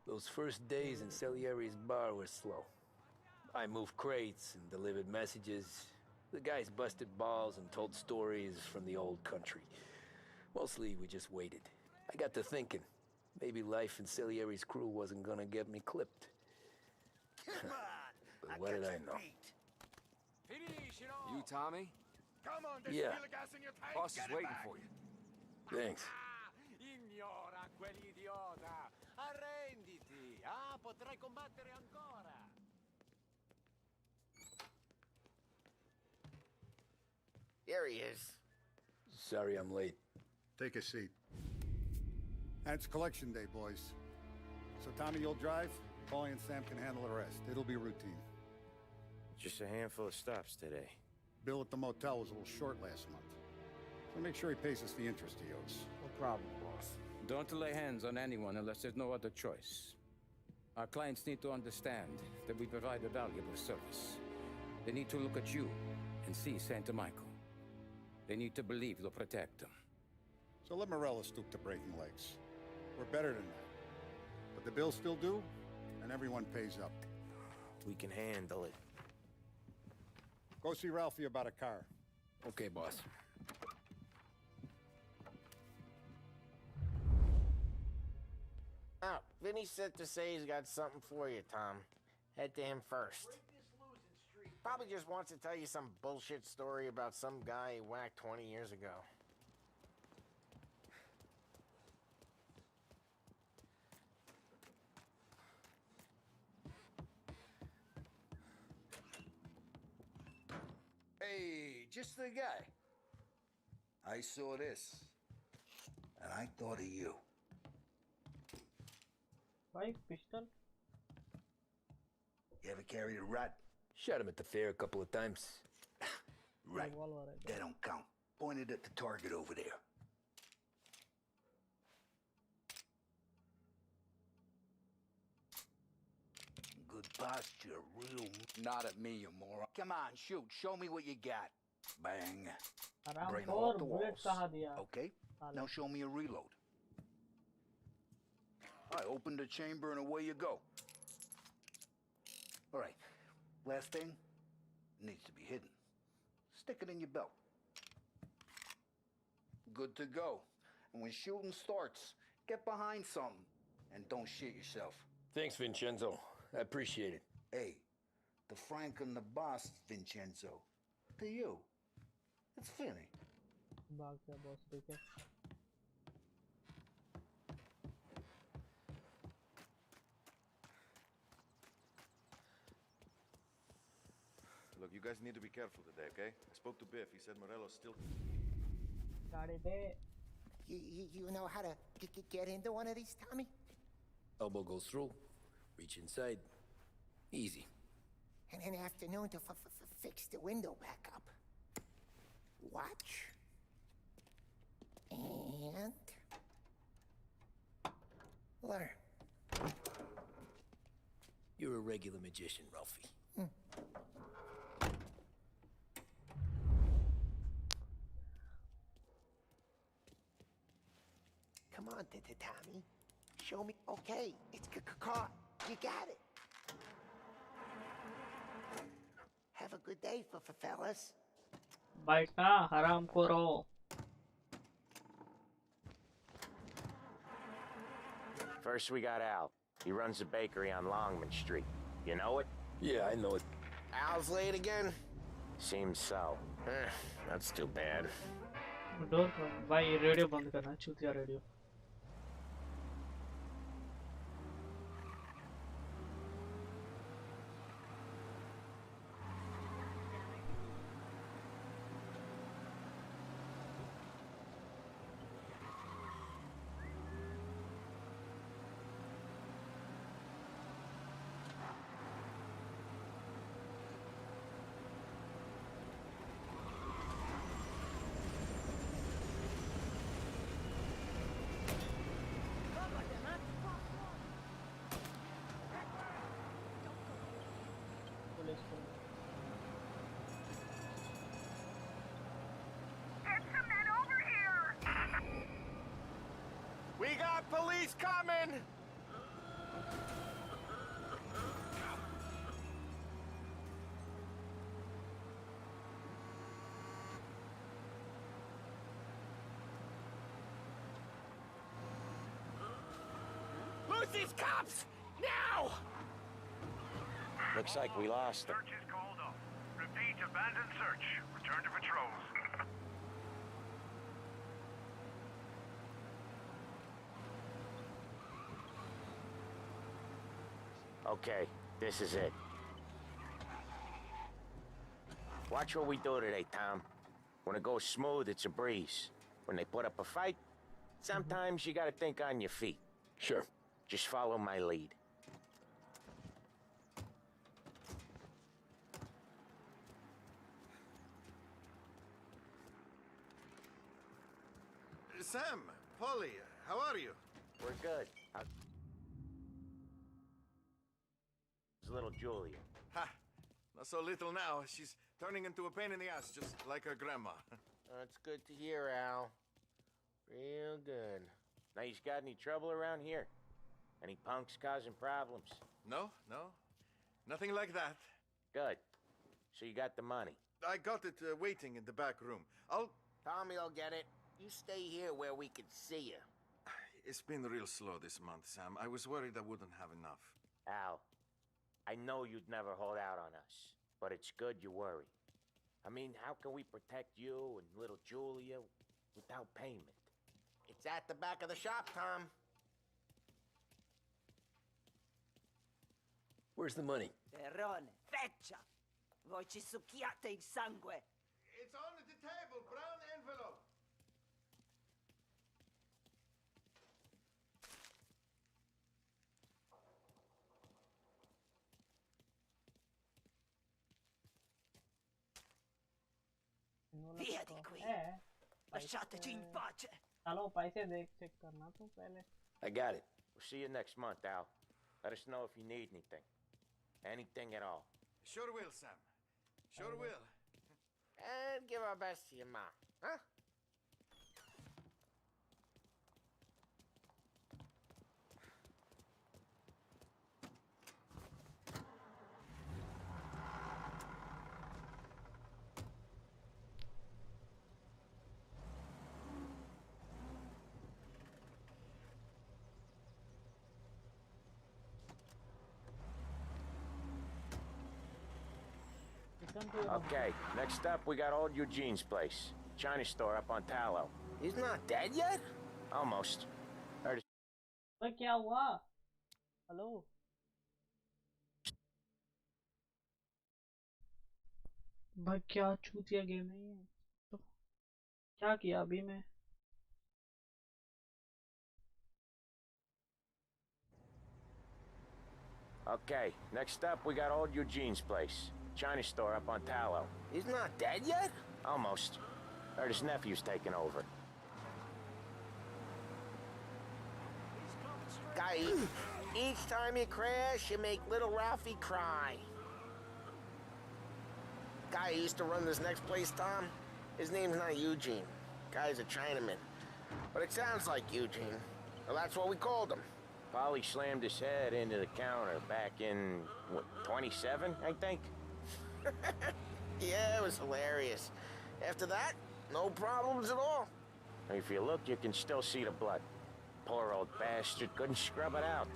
G: Those first days in Salieri's bar were slow. I moved crates and delivered messages. The guys busted balls and told stories from the old country. Mostly we just waited. I got to thinking, maybe life in Salieri's crew wasn't gonna get me clipped. But what did I know?
L: You, Tommy?
P: Come on,
G: Yeah.
L: Boss is waiting for you.
G: Thanks.
N: Ignora quell'idiota! Arrenditi! Ah, potrai combattere ancora!
F: There he is.
G: Sorry I'm late.
K: Take a seat. And it's collection day, boys. So Tommy, you'll drive. Paulie and Sam can handle the rest. It'll be routine.
C: Just a handful of stops today.
K: Bill at the motel was a little short last month. So make sure he pays us the interest he owes.
F: No problem, boss.
T: Don't lay hands on anyone unless there's no other choice. Our clients need to understand that we provide a valuable service. They need to look at you and see Santa Michael. They need to believe you'll protect them.
K: So let Morello stoop to breaking legs. We're better than that. But the bill's still due, and everyone pays up.
F: We can handle it.
K: Go see Ralphie about a car.
G: Okay, boss.
F: Oh, Vinny said to say he's got something for you, Tom. Head to him first. Probably just wants to tell you some bullshit story about some guy he whacked 20 years ago.
U: Hey, just the guy. I saw this, and I thought of you.
B: Why pistol?
U: You ever carried a rat?
G: Shot him at the fair a couple of times.
U: Right. That don't count. Pointed at the target over there. Good posture, real. Not at me, you moron. Come on, shoot. Show me what you got. Bang. Brain all off the walls. Okay. Now show me a reload. I open the chamber and away you go. All right. Last thing. Needs to be hidden. Stick it in your belt. Good to go. And when shooting starts, get behind something and don't shit yourself.
G: Thanks, Vincenzo. I appreciate it.
U: Hey, the Frank and the boss, Vincenzo. To you. It's Vinny.
B: भाग गया boss, ठीक है.
V: Look, you guys need to be careful today, okay? I spoke to Biff. He said Morello's still...
O: You know how to get into one of these, Tommy?
G: Elbow goes through. Reach inside. Easy.
O: And an afternoon to fix the window back up. Watch. And... learn.
G: You're a regular magician, Ralphie.
O: Come on, Tommy. Show me. Okay, it's caught. You got it. Have a good day, fellas.
B: बैठना हराम खोरो.
F: First we got Al. He runs a bakery on Longman Street. You know it?
G: Yeah, I know it.
F: Al's late again? Seems so. That's too bad.
B: Don't भाई radio बंद करना, चूतिया radio.
F: We got police coming! Lose these cops! Now! Looks like we lost them.
P: Search is called off. Repeat, abandoned search. Return to patrols.
F: Okay, this is it. Watch what we do today, Tom. When it goes smooth, it's a breeze. When they put up a fight, sometimes you gotta think on your feet.
G: Sure.
F: Just follow my lead.
V: Sam, Polly, how are you?
F: We're good. How's little Julia?
V: Ha! Not so little now. She's turning into a pain in the ass, just like her grandma.
F: That's good to hear, Al. Real good. Now, you got any trouble around here? Any punks causing problems?
V: No. Nothing like that.
F: Good. So you got the money?
V: I got it waiting in the back room.
F: Tommy'll get it. You stay here where we can see you.
V: It's been real slow this month, Sam. I was worried I wouldn't have enough.
F: Al, I know you'd never hold out on us, but it's good you worry. I mean, how can we protect you and little Julia without payment? It's at the back of the shop, Tom.
G: Where's the money?
A: Perrone, feccia! Voi ci succhiate il sangue!
V: It's on the table, brown envelope.
A: Via di qui! Lasciateci in pace!
B: चलो पैसे देख check करना तो पहले.
G: I got it.
F: We'll see you next month, Al. Let us know if you need anything. Anything at all.
V: Sure will, Sam. Sure will.
F: And give our best to your ma, huh? Okay, next up we got old Eugene's place. China store up on Tallow. He's not dead yet? Almost. Heard
B: भाई क्या हुआ? Hello. भाई क्या चूतिया game है ये? तो क्या किया अभी मैं?
F: Okay, next up we got old Eugene's place. China store up on Tallow. He's not dead yet? Almost. Heard his nephew's taking over. Guy, each time you crash, you make little Ralphie cry. Guy who used to run this next place, Tom, his name's not Eugene. Guy's a Chinaman. But it sounds like Eugene. Well, that's what we called him. Polly slammed his head into the counter back in, what, 27, I think? Yeah, it was hilarious. After that, no problems at all. If you look, you can still see the blood. Poor old bastard couldn't scrub it out.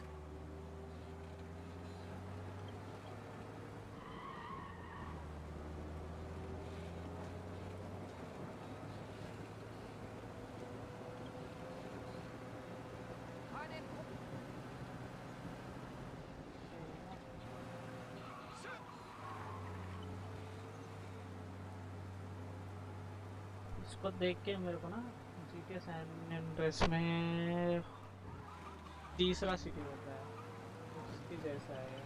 B: इसको देख के मेरे को ना GTA San Andreas में तीसरा city होता है उसकी जैसा है.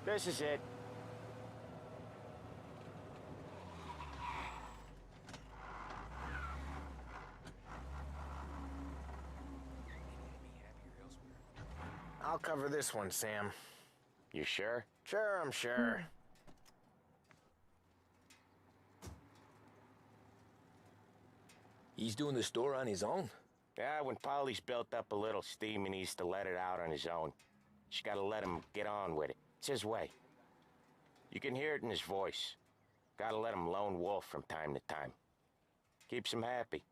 F: This is it. I'll cover this one, Sam. You sure? Sure, I'm sure.
G: He's doing the store on his own?
F: Yeah, when Polly's built up a little steam, he needs to let it out on his own. Just gotta let him get on with it. It's his way. You can hear it in his voice. Gotta let him lone wolf from time to time. Keeps him happy.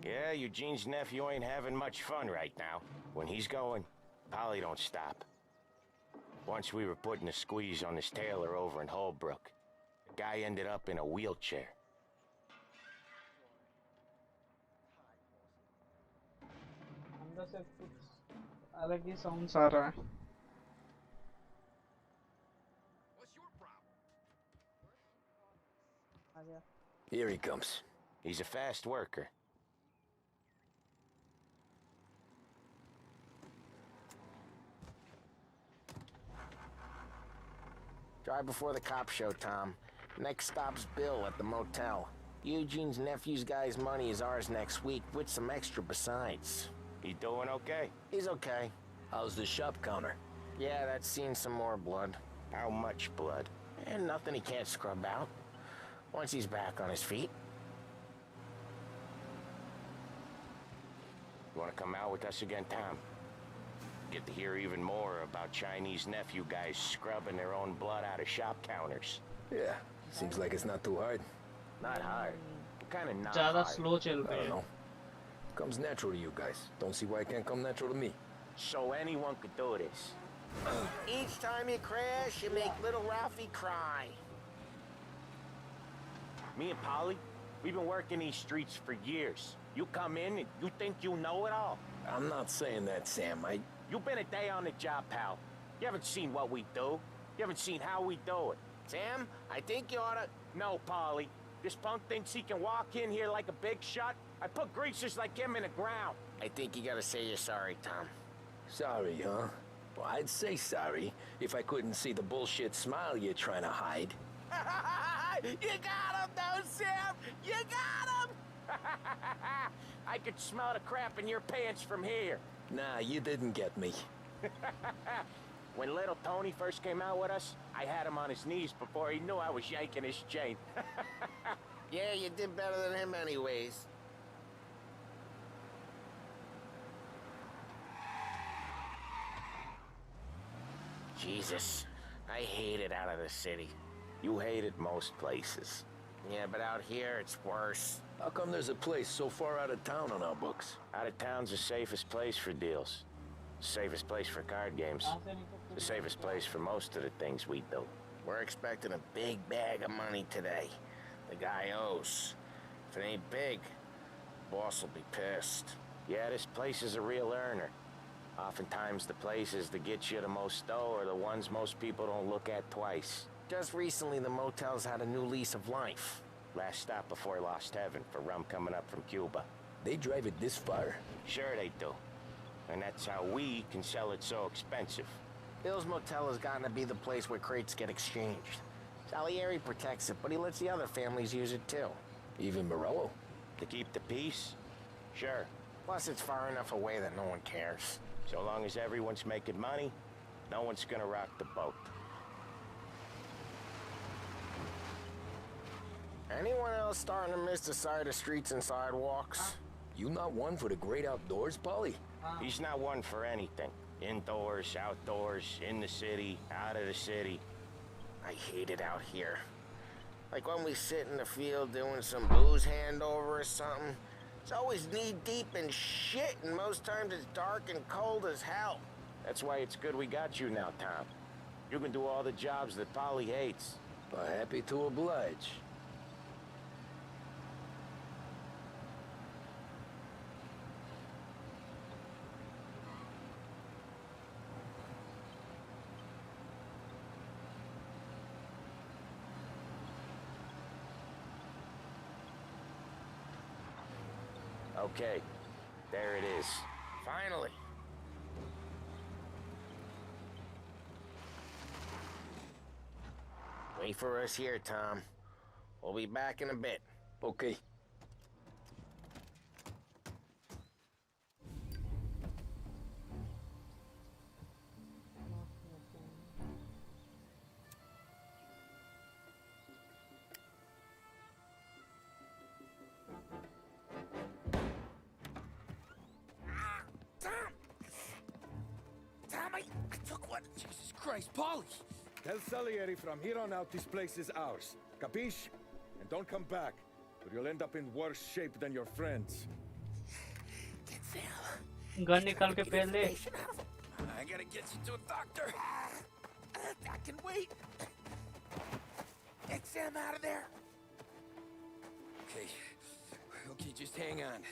F: Yeah, Eugene's nephew ain't having much fun right now. When he's going, Polly don't stop. Once we were putting a squeeze on this tailor over in Holbrook. The guy ended up in a wheelchair.
B: अंदर से कुछ अलग ही sounds आ रहा है. आ गया.
F: Here he comes. He's a fast worker. Drive before the cops show, Tom. Next stop's Bill at the motel. Eugene's nephew's guy's money is ours next week, with some extra besides. He doing okay? He's okay. How's the shop counter? Yeah, that's seen some more blood. How much blood? And nothing he can't scrub out. Once he's back on his feet. You wanna come out with us again, Tom? Get to hear even more about Chinese nephew guys scrubbing their own blood out of shop counters.
G: Yeah, seems like it's not too hard.
F: Not hard. Kinda not
B: ज़्यादा
F: hard.
B: slow चल
G: I
B: रही
G: don't
B: है.
G: know. Comes natural to you guys. Don't see why it can't come natural to me.
F: So anyone could do this. Each time you crash, you make little Ralphie cry. Me and Polly, we've been working these streets for years. You come in and you think you know it all.
G: I'm not saying that, Sam.
F: You've been a day on the job, pal. You haven't seen what we do. You haven't seen how we do it. Sam, I think you oughta... No, Polly. This punk thinks he can walk in here like a big shot. I put greasers like him in the ground. I think you gotta say you're sorry, Tom.
G: Sorry, huh? Well, I'd say sorry if I couldn't see the bullshit smile you're trying to hide.
F: You got him, though, Sam! You got him! I could smell the crap in your pants from here.
G: Nah, you didn't get me.
F: When little Tony first came out with us, I had him on his knees before he knew I was yanking his chain. Yeah, you did better than him anyways. Jesus, I hate it out of the city. You hate it most places. Yeah, but out here, it's worse.
G: How come there's a place so far out of town on our books?
F: Out of town's the safest place for deals. Safest place for card games. The safest place for most of the things we do. We're expecting a big bag of money today. The guy owes. If it ain't big, boss will be pissed. Yeah, this place is a real earner. Oftentimes the places that get you the most dough are the ones most people don't look at twice. Just recently, the motel's had a new lease of life. Last stop before Lost Heaven for rum coming up from Cuba.
G: They drive it this far?
F: Sure they do. And that's how we can sell it so expensive. Bill's Motel has gotten to be the place where crates get exchanged. Salieri protects it, but he lets the other families use it too.
G: Even Morello?
F: To keep the peace? Sure. Plus it's far enough away that no one cares. So long as everyone's making money, no one's gonna rock the boat. Anyone else starting to miss the side of streets and sidewalks?
G: You not one for the great outdoors, Polly?
F: He's not one for anything. Indoors, outdoors, in the city, out of the city. I hate it out here. Like when we sit in the field doing some booze handover or something. It's always knee-deep in shit, and most times it's dark and cold as hell. That's why it's good we got you now, Tom. You can do all the jobs that Polly hates.
G: Happy to oblige.
F: Okay, there it is. Finally. Wait for us here, Tom. We'll be back in a bit.
G: Okay.
N: I took one.
U: Jesus Christ, Polly!
H: Tell Salieri from here on out this place is ours. Capiche? And don't come back, or you'll end up in worse shape than your friends.
N: Get Sam.
B: Gun निकाल के fail they.
U: I gotta get you to a doctor.
N: I can wait. Get Sam out of there.
U: Okay, just hang on.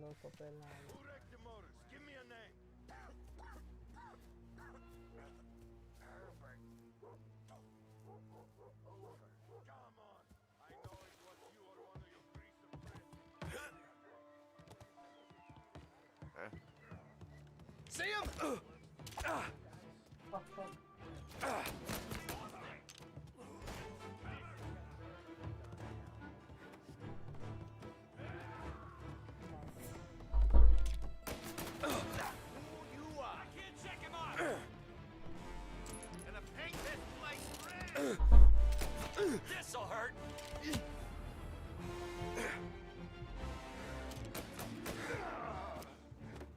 B: लो तो पहला
H: Who wrecked the motors? Give me a name. Come on. I know it was you or one of your greaser friends.
F: See him?
L: This'll hurt.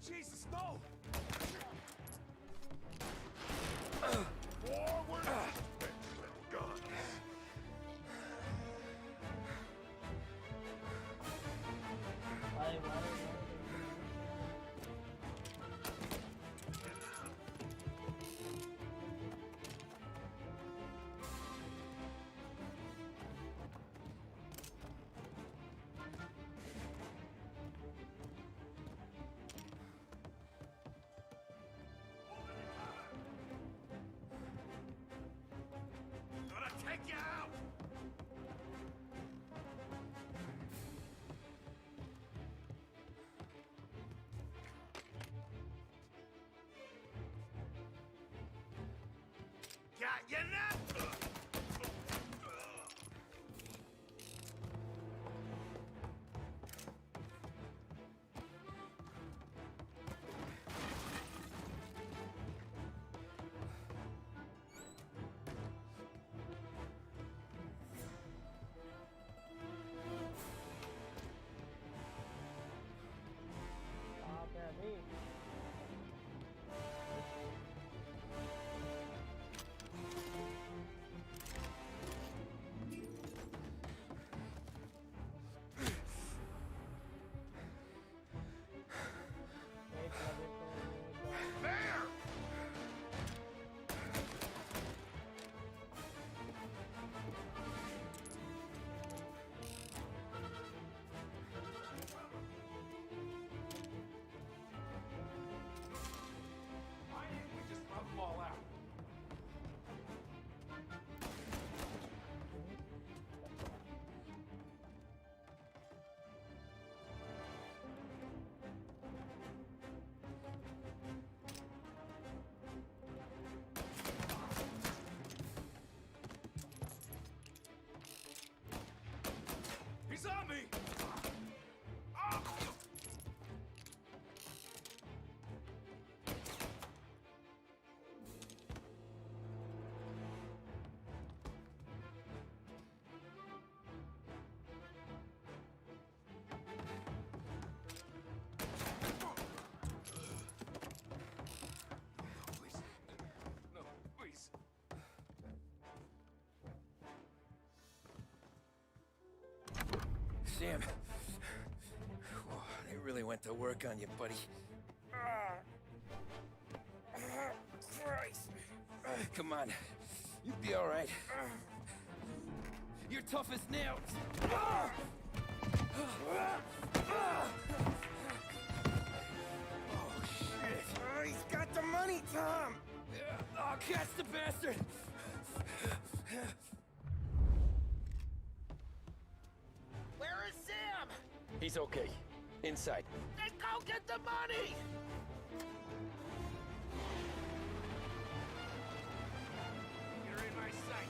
L: Jesus, no!
H: Forward! Gun.
L: Gonna take you out! Got you now!
B: कहाँ पे अभी एक लगे तो
L: There! Why didn't we just rub them all out? He's on me! Ah! Please. No, please.
G: Sam. Whoa, they really went to work on you, buddy.
L: Christ.
G: Come on. You'll be all right. You're tough as nails. Oh, shit.
F: He's got the money, Tom.
G: Oh, catch the bastard.
F: Where is Sam?
G: He's okay. Inside.
F: Then go get the money!
L: You're in my sight.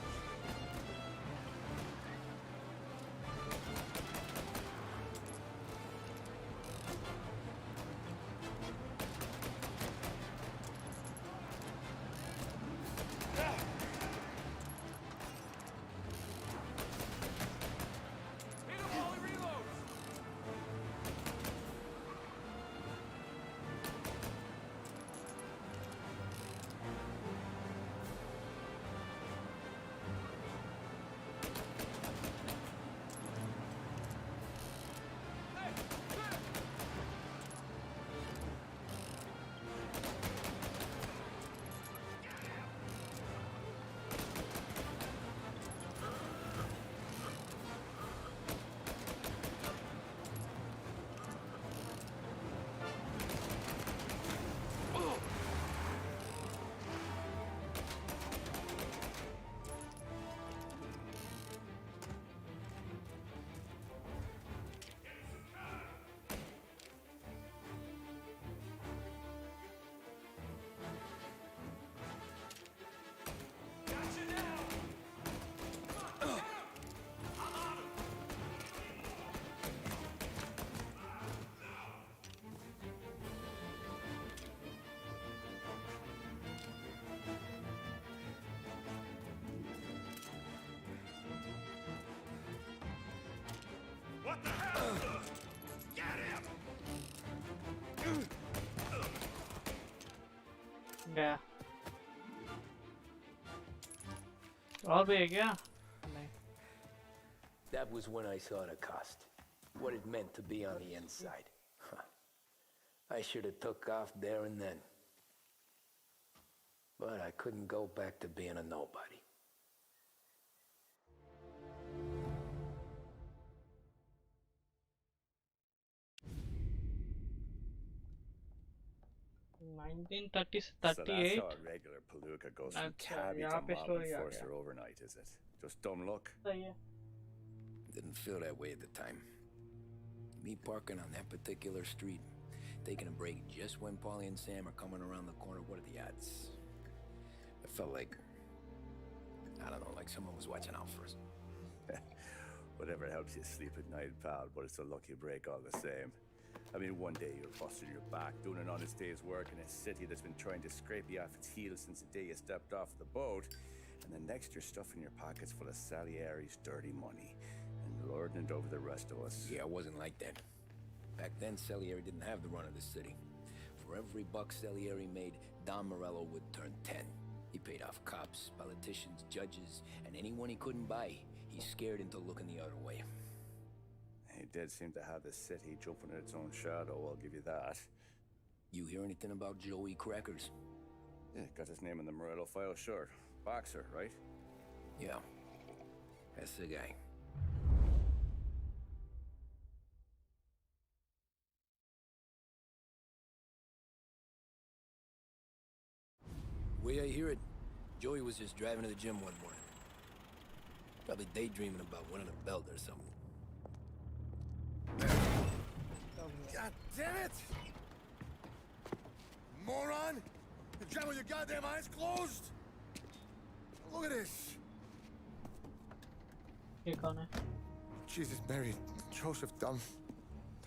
L: Hit him while he reloads!
B: गया और भी है क्या नहीं
G: That was when I saw the cost. What it meant to be on the inside. Huh. I should have took off there and then. But I couldn't go back to being a nobody.
C: So that's how a regular palooka goes from cabbie to mob enforcer overnight, is it? Just dumb luck?
G: Didn't feel that way at the time. Me parking on that particular street, taking a break just when Paulie and Sam are coming around the corner, what are the odds? I felt like, I don't know, like someone was watching out for us.
C: Whatever helps you sleep at night, pal, but it's a lucky break all the same. I mean, one day you're busting your back, doing an honest day's work in a city that's been trying to scrape you off its heels since the day you stepped off the boat, and the next you're stuffing your pockets full of Salieri's dirty money and lording it over the rest of us.
G: Yeah, it wasn't like that. Back then, Salieri didn't have the run of the city. For every buck Salieri made, Don Morello would turn 10. He paid off cops, politicians, judges, and anyone he couldn't buy, he scared into looking the other way.
C: He did seem to have the city jumping at its own shadow, I'll give you that.
G: You hear anything about Joey Crackers?
C: Yeah, got his name in the Morello file, sure. Boxer, right?
G: Yeah, that's the guy. Way I hear it, Joey was just driving to the gym one morning. Probably daydreaming about winning a belt or something.
H: God damn it! Moron! You drive with your goddamn eyes closed? Look at this! Jesus, Mary, Joseph, Tom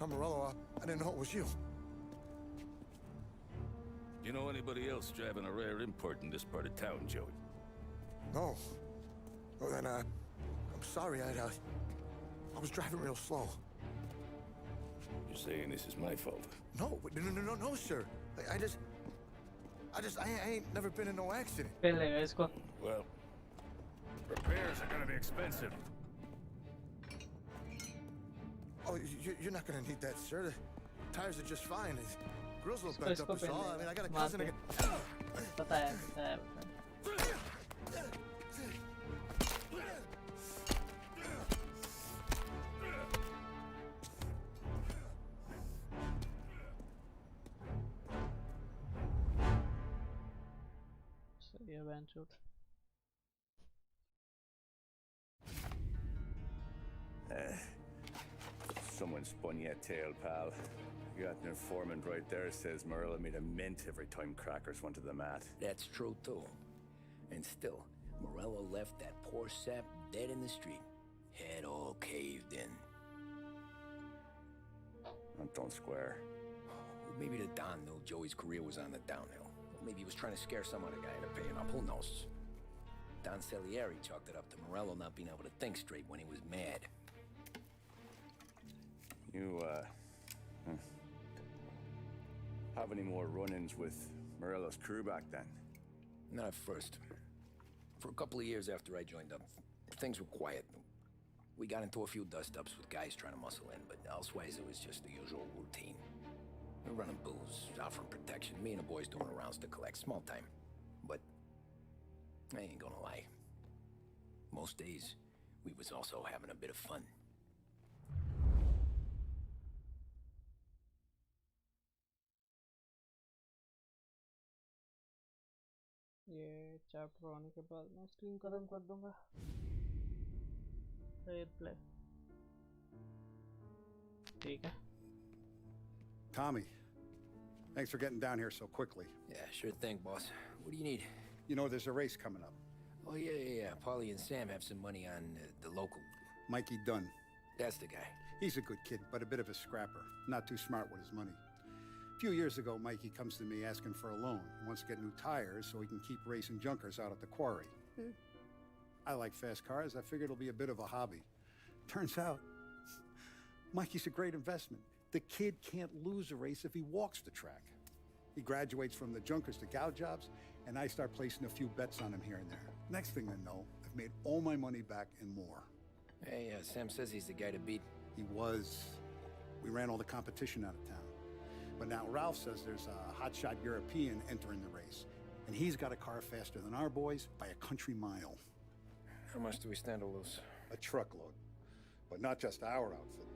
H: Morello, I didn't know it was you.
D: You know anybody else driving a rare import in this part of town, Joey?
H: No. Well, then, I'm sorry, I was driving real slow.
D: You're saying this is my fault?
H: No, no, sir. I ain't never been in no accident.
D: Well, repairs are gonna be expensive.
H: Oh, you're not gonna need that, sir. The tires are just fine. The grill's a little bent up, is all. I mean, I got a cousin that can...
C: Someone spun you a tail, pal. You got an informant right there says Morello made a mint every time Crackers went to the mat.
G: That's true, too. And still, Morello left that poor sap dead in the street. Head all caved in.
C: Don't square.
G: Maybe the Don knew Joey's career was on the downhill. Maybe he was trying to scare some other guy into paying up. Who knows? Don Salieri chalked it up to Morello not being able to think straight when he was mad.
C: You, have any more run-ins with Morello's crew back then?
G: Not at first. For a couple of years after I joined up, things were quiet. We got into a few dust-ups with guys trying to muscle in, but elsewise it was just the usual routine. We're running booze, offering protection, me and the boys doing rounds to collect, small time. But I ain't gonna lie. Most days, we was also having a bit of fun.
B: ये chapter होने के बाद मैं stream खत्म कर दूंगा फिर play ठीक है
K: Tommy, thanks for getting down here so quickly.
G: Yeah, sure thing, boss. What do you need?
K: You know there's a race coming up.
G: Oh, yeah. Paulie and Sam have some money on the local.
K: Mikey Dunn.
G: That's the guy.
K: He's a good kid, but a bit of a scrapper. Not too smart with his money. A few years ago, Mikey comes to me asking for a loan. He wants to get new tires so he can keep racing junkers out at the quarry. I like fast cars. I figured it'll be a bit of a hobby. Turns out, Mikey's a great investment. The kid can't lose a race if he walks the track. He graduates from the junkers to gal jobs, and I start placing a few bets on him here and there. Next thing I know, I've made all my money back and more.
G: Hey, Sam says he's the guy to beat.
K: He was. We ran all the competition out of town. But now Ralph says there's a hotshot European entering the race, and he's got a car faster than our boys by a country mile.
G: How much do we stand to lose?
K: A truckload. But not just our outfit.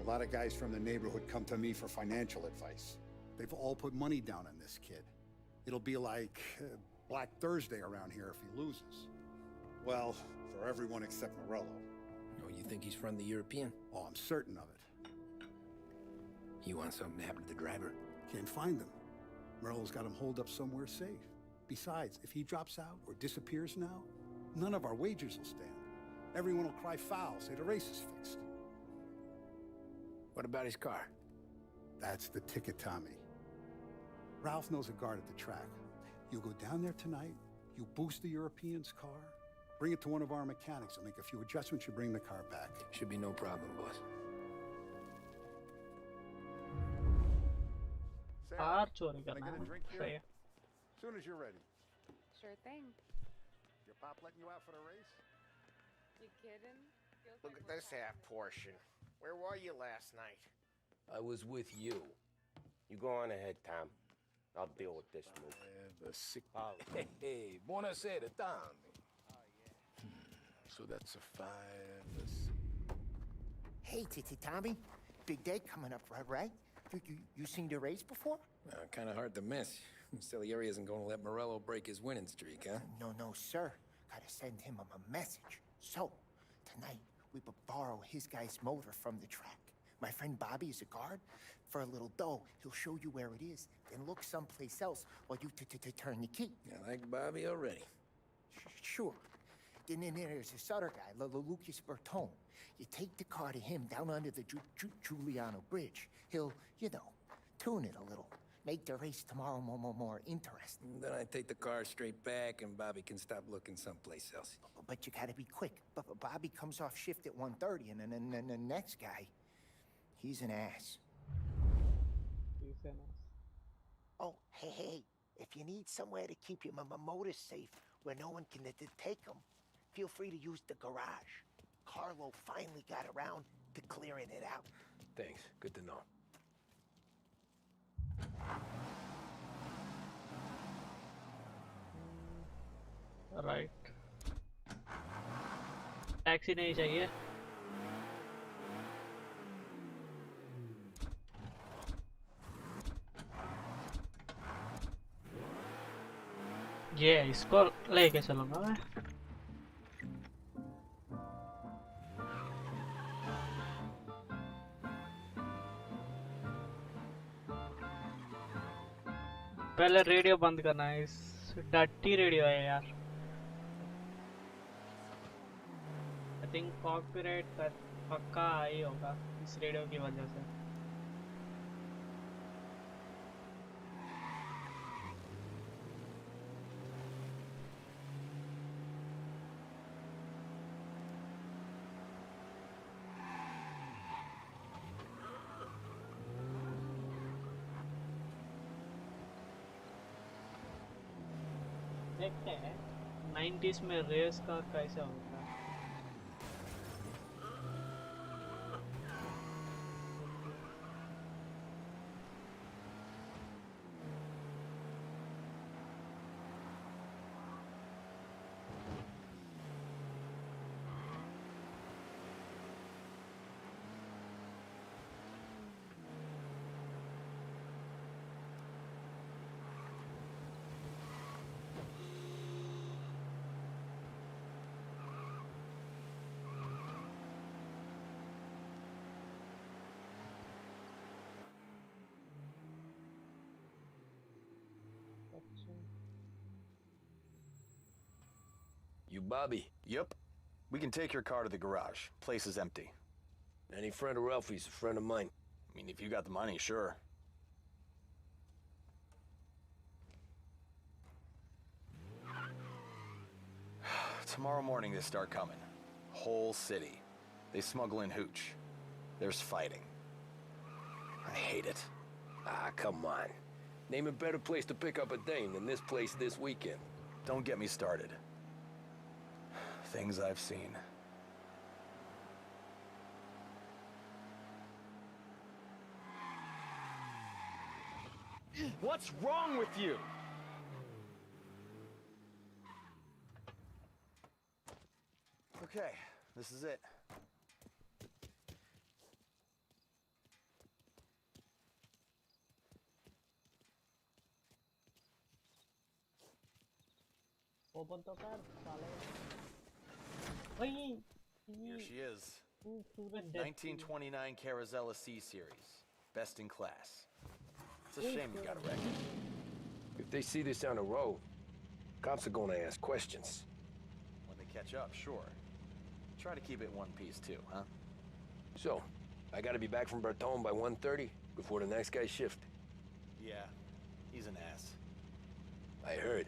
K: A lot of guys from the neighborhood come to me for financial advice. They've all put money down on this kid. It'll be like Black Thursday around here if he loses. Well, for everyone except Morello.
G: Oh, you think he's from the European?
K: Oh, I'm certain of it.
G: You want something to happen to the driver?
K: Can't find him. Morello's got him holed up somewhere safe. Besides, if he drops out or disappears now, none of our wagers will stand. Everyone will cry foul, say the race is fixed.
G: What about his car?
K: That's the ticket, Tommy. Ralph knows a guard at the track. You go down there tonight, you boost the European's car, bring it to one of our mechanics, and make a few adjustments, you bring the car back.
G: Should be no problem, boss.
K: Sarah,
B: चोरी
K: can I
B: करना
K: get a
B: है
K: drink here?
B: सही है
K: As soon as you're ready.
E: Sure thing.
K: Your pop letting you out for the race?
E: You kidding? Feels
F: Look
E: like
F: at this half portion. Where were you last night?
I: I was with you. You go on ahead, Tom. I'll deal with this move.
L: Hey, buonasera, Tommy. So that's a 5, let's see.
O: Hey, Tommy. Big day coming up, right? You seen the race before?
G: Kind of hard to miss. Salieri isn't going to let Morello break his winning streak, huh?
O: No, sir. Gotta send him a message. So, tonight, we borrow his guy's motor from the track. My friend Bobby is a guard. For a little dough, he'll show you where it is, then look someplace else while you turn the key.
G: I like Bobby already.
O: Sure. Then there's this other guy, Lucas Bertone. You take the car to him down under the Giuliano Bridge. He'll, tune it a little. Make the race tomorrow more interesting.
G: Then I take the car straight back, and Bobby can stop looking someplace else.
O: But you gotta be quick. But Bobby comes off shift at 1:30, and then the next guy, he's an ass. Oh, hey, if you need somewhere to keep your motor safe where no one can take them, feel free to use the garage. Carlo finally got around to clearing it out.
L: Thanks, good to know.
B: Right taxi नहीं चाहिए ये इसको लेके चलूंगा मैं पहले radio बंद करना है इस डर्टी रेडियो है यार आई थिंक कॉपीराइट पक्का आई होगा इस रेडियो की वजह से देखते हैं 90s में रेस का कैसा होता है
W: You Bobby? Yep. We can take your car to the garage. Place is empty.
I: Any friend of Ralphie's a friend of mine.
W: I mean, if you got the money, sure. Tomorrow morning they start coming. Whole city. They smuggle in hooch. There's fighting. I hate it.
I: Ah, come on.
W: Name a better place to pick up a dame than this place this weekend. Don't get me started. Things I've seen.
J: What's wrong with you?
W: Okay, this is it.
B: Open तो कर साले वही
W: Here she is.
B: खूबसूरत
W: 1929 Carazella C series. Best in class. It's a shame you got a record.
I: If they see this on the road, cops are gonna ask questions.
W: When they catch up, sure. Try to keep it one piece too, huh?
I: So, I gotta be back from Bertone by 1:30 before the next guy's shift.
W: Yeah, he's an ass.
I: I heard.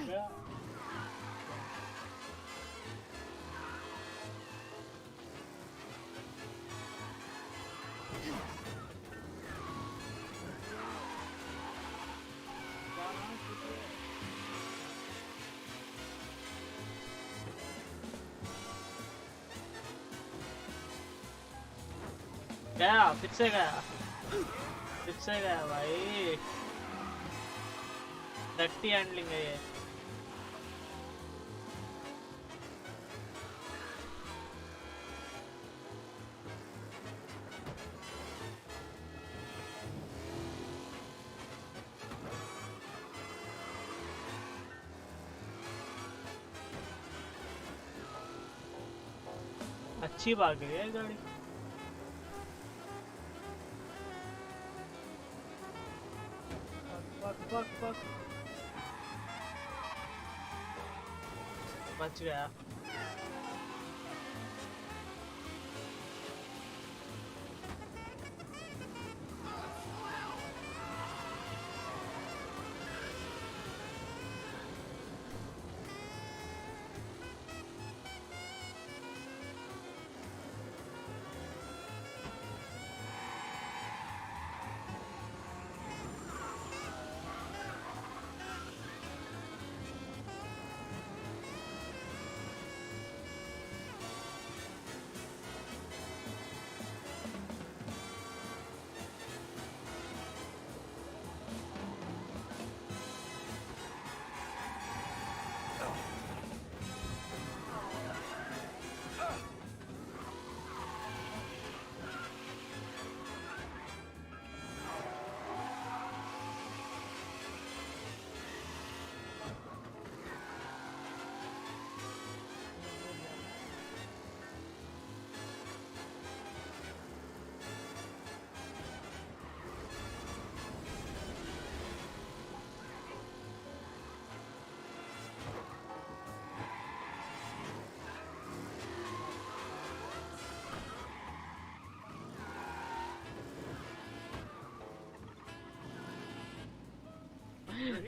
B: Yeah. गया फिर से गया भाई डट्टी handling है ये अच्छी भाग गई है गाड़ी fuck बच गया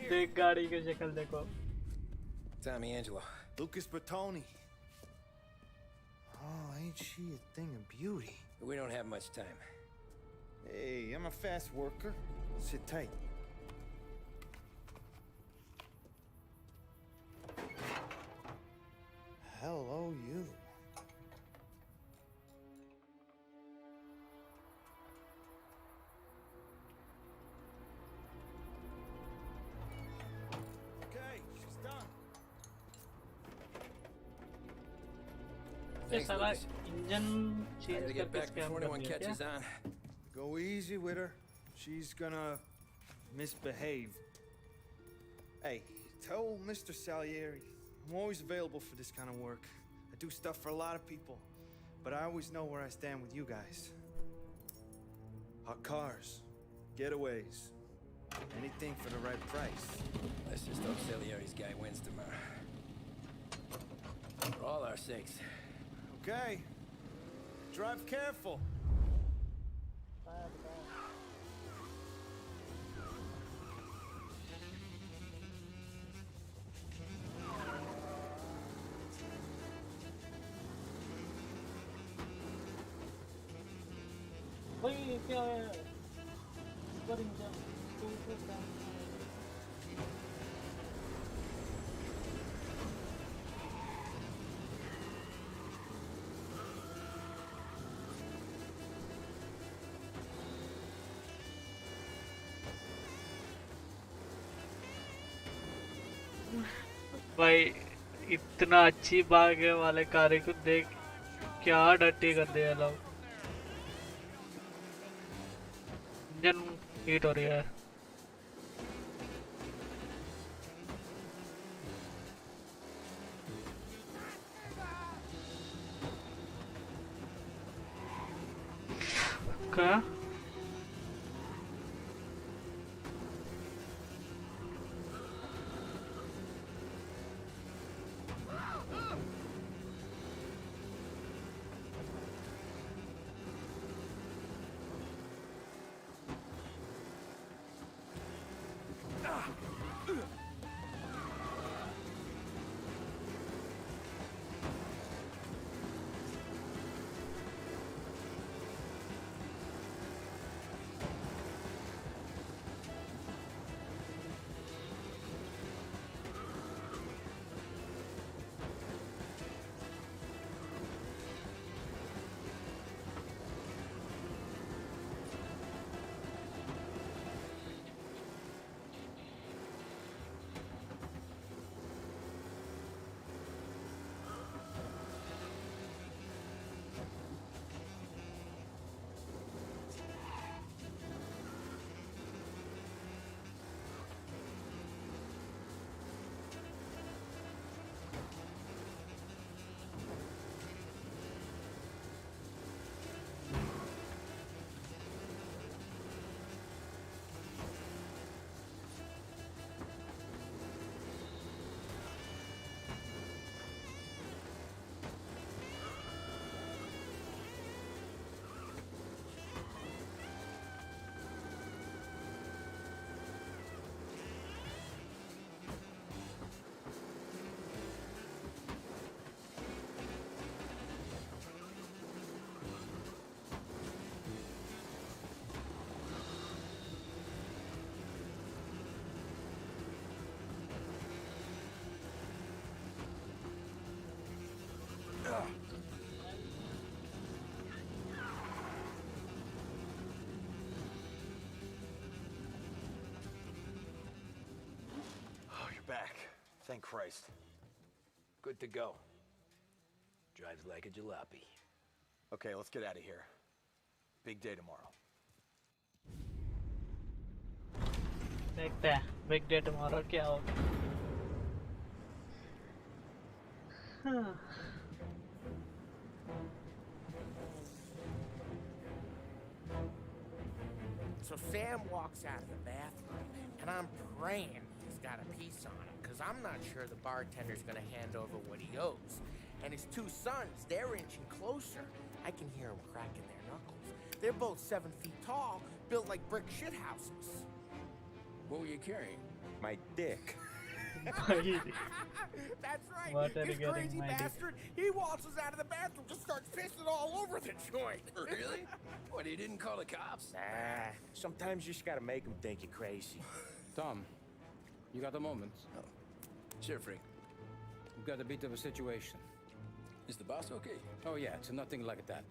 B: देख गाड़ी की शक्ल देखो
W: Tommy Angelo.
H: Lucas Bertoni. Oh, ain't she a thing of beauty?
W: We don't have much time.
H: Hey, I'm a fast worker. Sit tight. Hello, you. Okay, she's done.
W: Thanks,
B: साला
W: Lucas.
B: Engine
W: I
B: change
W: gotta get
B: करके
W: back
B: scam
W: before
B: कर
W: anyone
B: दिया
W: catches
B: क्या
W: on.
H: Go easy with her. She's gonna misbehave. Hey, tell Mr. Salieri I'm always available for this kind of work. I do stuff for a lot of people, but I always know where I stand with you guys. Hot cars, getaways, anything for the right price.
W: Let's just hope Salieri's guy wins tomorrow. For all our sakes.
H: Okay. Drive careful.
B: ये क्या है super engine 2%। भाई इतना अच्छी भागने वाले car को देख क्या डट्टी कर दिया लोग। इंजन हीट हो रही है। क्या
W: Oh, you're back. Thank Christ.
U: Good to go. Drives like a jalopy.
W: Okay, let's get out of here. Big day tomorrow.
B: देखते हैं बिग डे टुमारो क्या होगा।
F: So Sam walks out of the bathroom, and I'm praying he's got a piece on him, because I'm not sure the bartender's going to hand over what he owes. And his two sons, they're inching closer. I can hear them cracking their knuckles. They're both 7 feet tall, built like brick shithouses.
U: What were you carrying?
C: My dick.
F: That's right.
B: What are you
F: This
B: getting,
F: crazy
B: my dick?
F: bastard, he waltzes out of the bathroom, just starts pissing all over the joint.
U: Really? What, he didn't call the cops?
F: Nah,
C: Sometimes you just gotta make them think you're crazy.
T: Tom, you got a moment?
U: Oh. Sure, Frank.
T: We've got a bit of a situation.
U: Is the boss okay?
T: Oh yeah, it's nothing like that.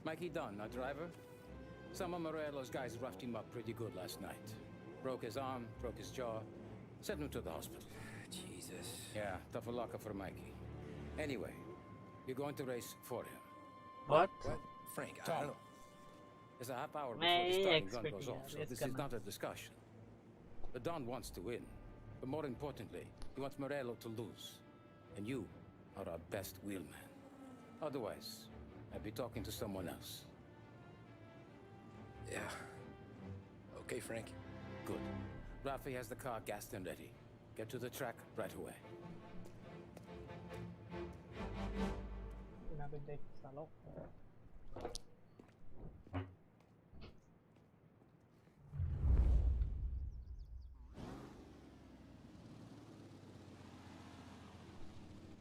T: Mikey Dunn, our driver. Some of Morello's guys roughed him up pretty good last night. Broke his arm, broke his jaw, sent him to the hospital.
U: Jesus.
T: Yeah, tough luck for Mikey. Anyway, you're going to race for him.
B: What?
U: What? Frank, I
T: Tom,
U: don't know.
T: there's a half hour before
B: मैं
T: the starting gun
B: expect
T: goes off, so
B: यार,
T: this
B: इसका
T: is not a discussion. The Don wants to win, but more importantly, he wants Morello to lose. And you are our best wheelman. Otherwise, I'd be talking to someone else.
U: Yeah. Okay, Frank.
T: Good. Rafi has the car gassed and ready. Get to the track right away.
B: यहाँ पे देख सालो।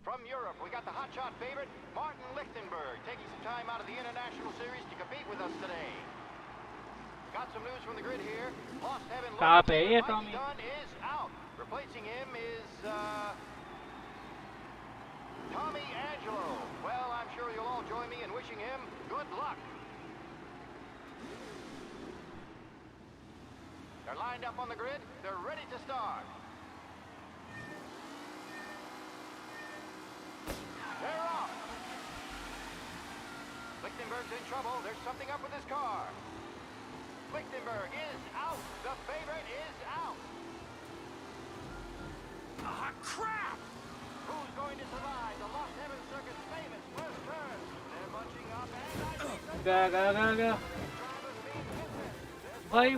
J: From Europe, we got the hotshot favorite, Martin Lichtenberg, taking some time out of the International Series to compete with us today. Got some news from the grid here. Lost Heaven
B: कहाँ पे है ये
J: Mikey
B: Tommy?
J: Dunn is out. Replacing him is Tommy Angelo. Well, I'm sure you'll all join me in wishing him good luck. They're lined up on the grid. They're ready to start. They're off. Lichtenberg's in trouble. There's something up with his car. Lichtenberg is out. The favorite is out. Ah, crap! Who's going to survive the Lost Heaven Circuit's famous first turn? They're bunching up and I see some
B: Go. भाई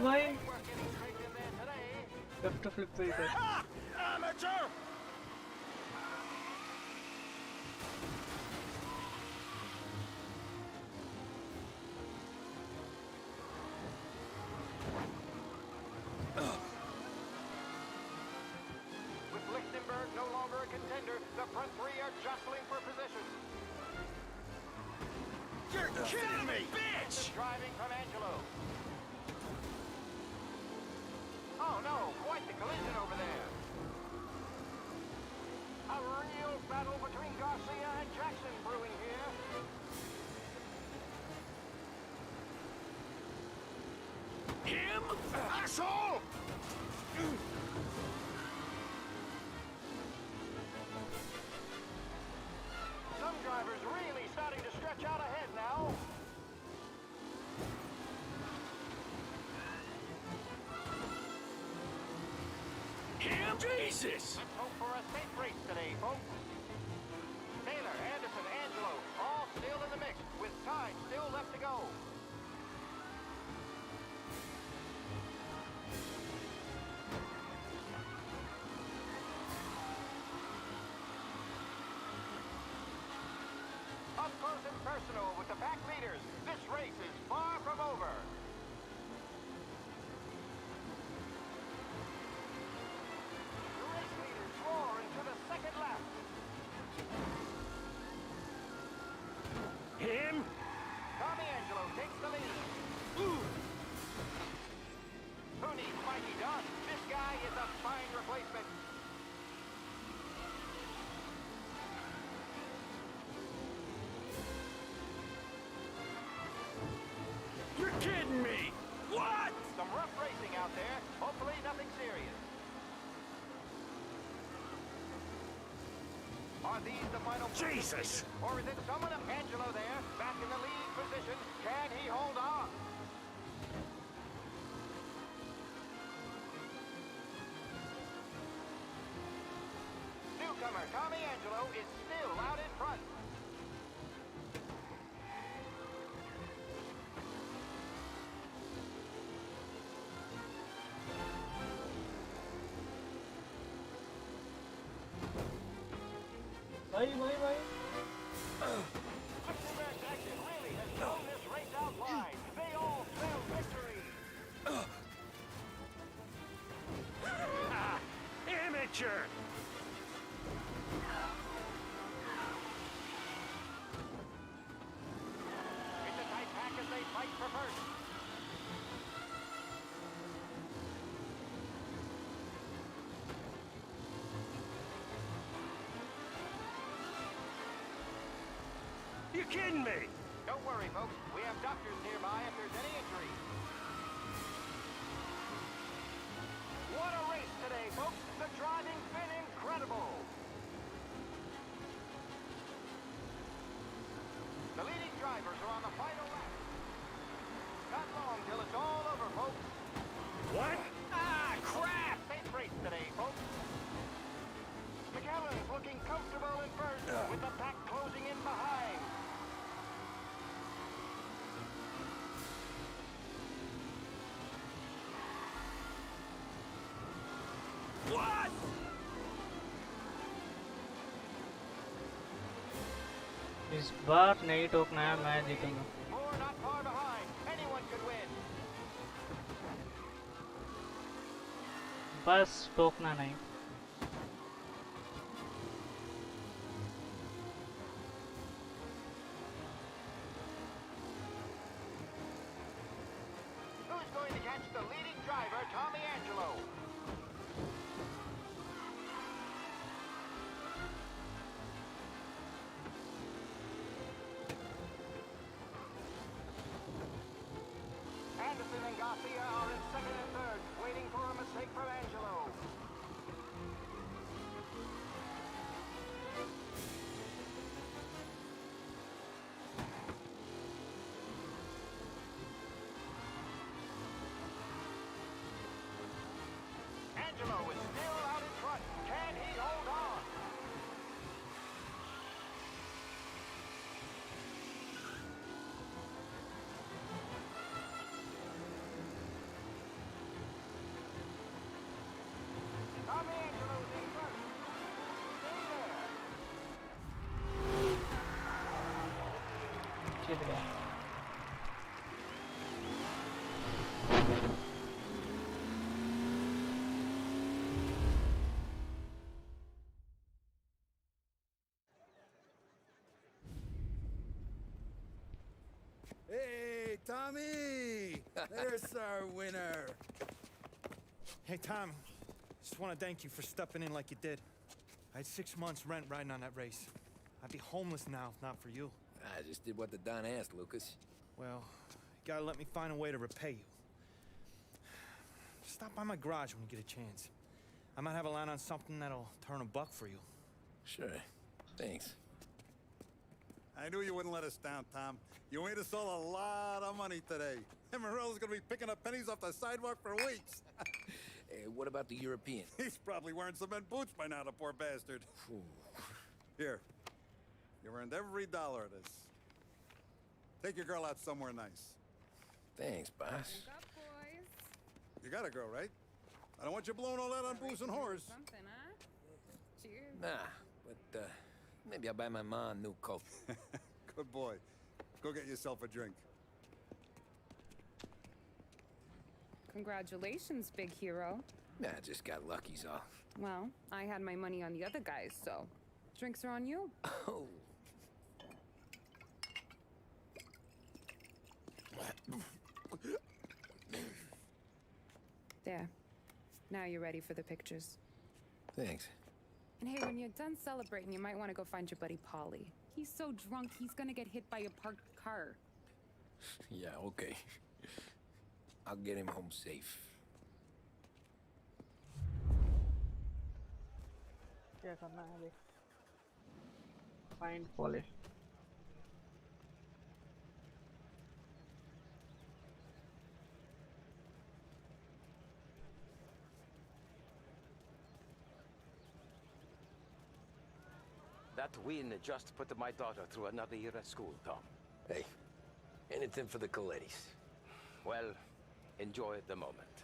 B: left flip पे इधर
J: amateur! With Lichtenberg no longer a contender, the front three are jostling for position. You're kidding me, bitch! Driving from Angelo. Oh no, quite the collision over there. A real battle between Garcia and Jackson brewing here. Him? Asshole! Some drivers really starting to stretch out ahead now. Him? Jesus! Let's hope for a safe race today, folks. Taylor, Anderson, Angelo, all still in the mix, with time still left to go. Up close and personal with the pack leaders. This race is far from over. The race leaders roar into the second lap. Him? Tommy Angelo takes the lead. Ooh. Who needs Mikey Dunn? This guy is a fine replacement. You're kidding me! What? Some rough racing out there. Hopefully nothing serious. Are these the final Jesus! Or is it someone of Angelo there, back in the lead position? Can he hold on? Newcomer Tommy Angelo is still out in front.
B: भाई
J: Lichtenberg's action really has thrown this race out wide. They all smell victory. Amateur! It's a tight pack as they fight for first. You kidding me? Don't worry, folks. We have doctors nearby if there's any injury. What a race today, folks. The driving's been incredible. The leading drivers are on the final lap. Not long till it's all over, folks. What? Ah, crap! Safe race today, folks. McAllen's looking comfortable in first, with the pack closing in behind. What?
B: इस बार नहीं टोकना है, मैं जीतूंगा.
J: More not far behind. Anyone could win.
B: बस टोकना नहीं.
J: Who's going Angelo is still out in front. Can he hold on? Tommy Angelo's in front. Stay there.
B: जीत गया
H: Hey, Tommy! There's our winner. Hey, Tommy. Just want to thank you for stepping in like you did. I had 6 months rent riding on that race. I'd be homeless now if not for you.
G: I just did what the Don asked, Lucas.
H: Well, you gotta let me find a way to repay you. Stop by my garage when you get a chance. I might have a line on something that'll turn a buck for you.
G: Sure. Thanks.
K: I knew you wouldn't let us down, Tom. You made us all a lot of money today. And Morello's gonna be picking up pennies off the sidewalk for weeks.
G: Hey, what about the European?
K: He's probably wearing cement boots by now, the poor bastard. Here. You earned every dollar of this. Take your girl out somewhere nice.
G: Thanks, boss.
H: You got a girl, right? I don't want you blowing all that on booze and whores.
E: Something, huh? Cheers.
G: Nah, but maybe I'll buy my ma a new coat.
K: Good boy. Go get yourself a drink.
E: Congratulations, big hero.
G: Nah, I just got lucky's all.
E: Well, I had my money on the other guys, so drinks are on you.
G: Oh.
E: There. Now you're ready for the pictures.
G: Thanks.
E: And hey, when you're done celebrating, you might want to go find your buddy Paulie. He's so drunk, he's gonna get hit by a parked car.
G: Yeah, okay. I'll get him home safe.
B: क्या करना है अभी find poly
I: That win just put my daughter through another year at school, Tom.
G: Hey, anything for the Colettis.
I: Well, enjoy the moment.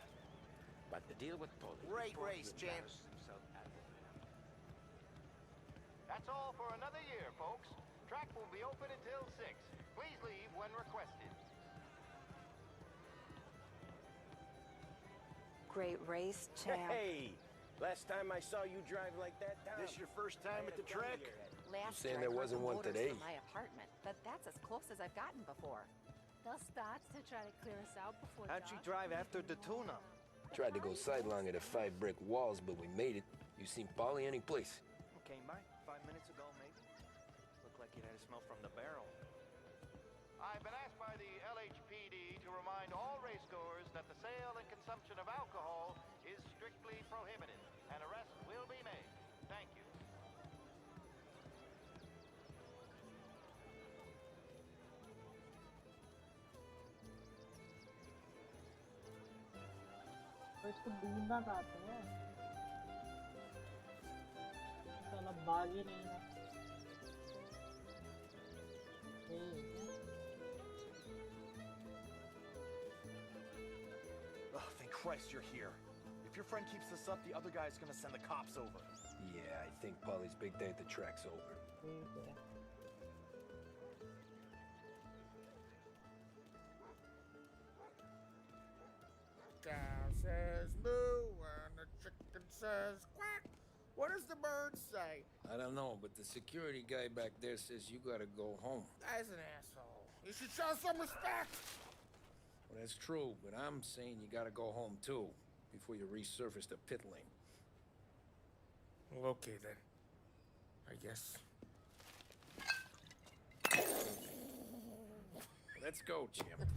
I: But the deal with Paulie...
F: Great race, champ.
J: That's all for another year, folks. Track will be open until 6. Please leave when requested.
A: Great race, champ.
I: Hey! Last time I saw you drive like that, Tom.
J: This your first time at the track?
A: Last
G: saying
A: year I
G: there
A: brought
G: wasn't
A: the
G: one
A: motors
G: today?
A: from my apartment, but that's as close as I've gotten before.
M: They'll start to try to clear us out before
J: How'd you drive after the tuna?
G: Tried to go sidelong at the 5 brick walls, but we made it. You seen Paulie any place?
J: Came by 5 minutes ago, maybe. Looked like it had a smell from the barrel. I've been asked by the LHPD to remind all racegoers that the sale and consumption of alcohol is strictly prohibited. An arrest will be made. Thank you.
B: तो इसको ढूंढना कहाँ पे है साला भाग ही नहीं रहा
L: Oh, thank Christ you're here. If your friend keeps this up, the other guy's gonna send the cops over.
G: Yeah, I think Paulie's big day at the track's over.
N: Cow says moo and the chicken says quack. What does the bird say?
G: I don't know, but the security guy back there says you gotta go home.
N: Guy's an asshole. You should show some respect.
G: Well, that's true, but I'm saying you gotta go home too, before you resurface the pit lane.
N: Okay then. I guess.
G: Let's go, champ.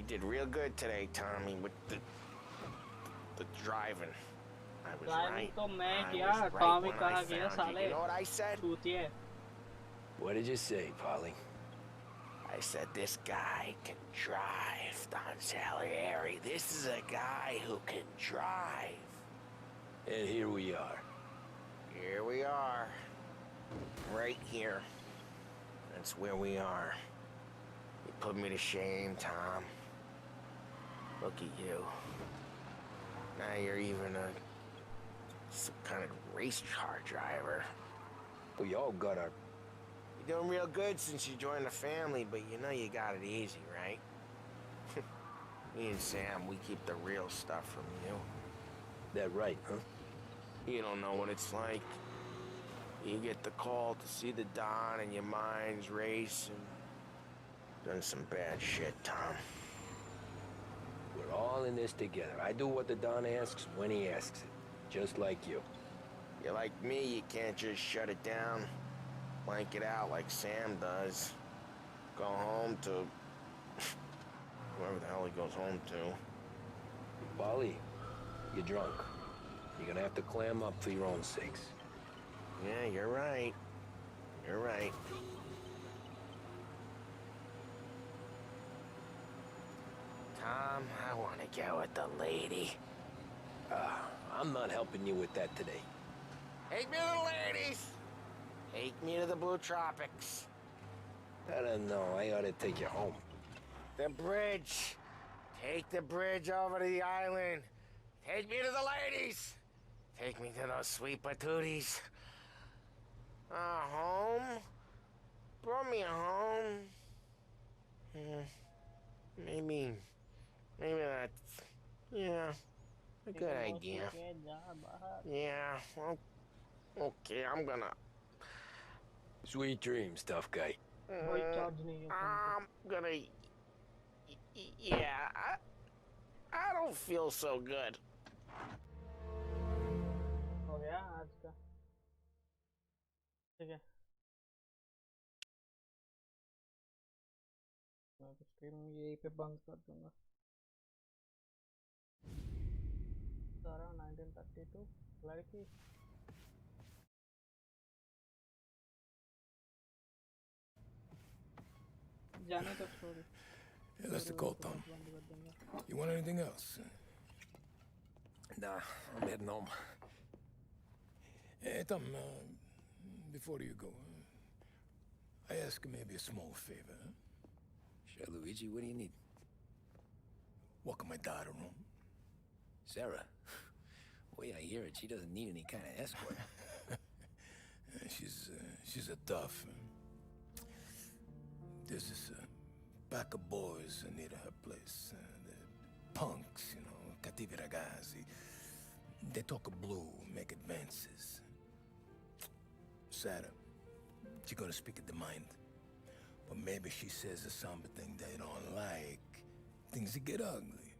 F: You did real good today, Tommy, with the driving. I was right.
B: तो मैं
F: I
B: किया,
F: was right
B: Tommy
F: when
B: कहाँ
F: I
B: गया
F: found you.
B: साले?
F: You know what I said?
B: चूतिए.
I: What did you say, Polly?
F: I said this guy can drive, Don Salieri. This is a guy who can drive.
I: And here we are.
F: Here we are. Right here. That's where we are. You put me to shame, Tom. Look at you. Now you're even some kind of race car driver.
I: We all got our...
F: You're doing real good since you joined the family, but you know you got it easy, right? Me and Sam, we keep the real stuff from you.
I: That right, huh?
F: You don't know what it's like. You get the call to see the Don and your mind's racing. Done some bad shit, Tom.
I: We're all in this together. I do what the Don asks when he asks it. Just like you.
F: You're like me, you can't just shut it down. Blank it out like Sam does. Go home to... whoever the hell he goes home to.
I: Polly, you're drunk. You're gonna have to clam up for your own sakes.
F: Yeah, you're right. You're right. Tom, I want to get with the lady.
I: I'm not helping you with that today.
F: Take me to the ladies! Take me to the Blue Tropics.
I: I don't know. I ought to take you home.
F: The bridge. Take the bridge over to the island. Take me to the ladies. Take me to those sweet patooties. Home? Brought me home. Maybe that's... yeah, a good idea. Yeah, well, okay, I'm gonna...
I: Sweet dreams, tough guy.
F: I'm gonna... yeah, I don't feel so good.
B: हो गया आज का. ठीक है. मैं तो stream यहीं पे बंद कर दूंगा. सारा 1932 लड़की. जाने तो छोड़.
D: Yeah, that's the call, Tom. You want anything else?
I: Nah, I'm heading home.
D: Hey, Tom, before you go, I ask maybe a small favor. Huh?
I: Sure, Luigi, what do you need?
D: Walk my daughter home.
I: Sarah? The way I hear it, she doesn't need any kind of escort.
D: She's a tough. There's this pack of boys near her place. The punks, you know, cattivi ragazzi. They talk blue, make advances. Sarah, she's gonna speak at the mind. But maybe she says something they don't like. Things get ugly.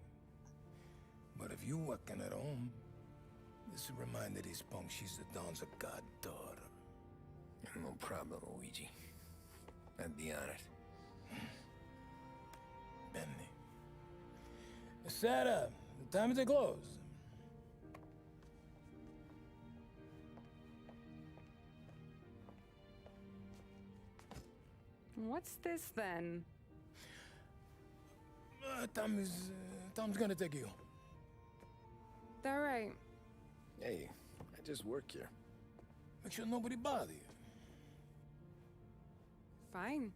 D: But if you walking at home, this is a reminder these punks she's the Don's a goddaughter.
I: No problem, Luigi. I'd be honored.
D: Benny. Sarah, time to close.
E: What's this then?
D: Tom's gonna take you.
E: All right.
I: Hey, I just work here.
D: Make sure nobody bother you.
E: Fine.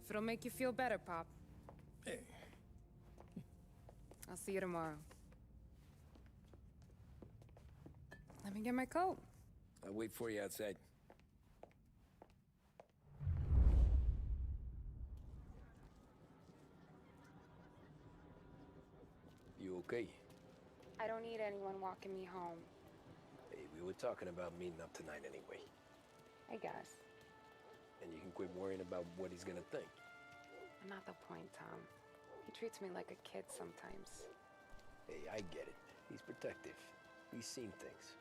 E: If it'll make you feel better, Pop.
D: Hey.
E: I'll see you tomorrow. Let me get my coat.
I: I'll wait for you outside. You okay?
E: I don't need anyone walking me home.
I: Hey, we were talking about meeting up tonight anyway.
E: I guess.
I: And you can quit worrying about what he's gonna think.
E: Not the point, Tom. He treats me like a kid sometimes.
I: Hey, I get it. He's protective. He's seen things.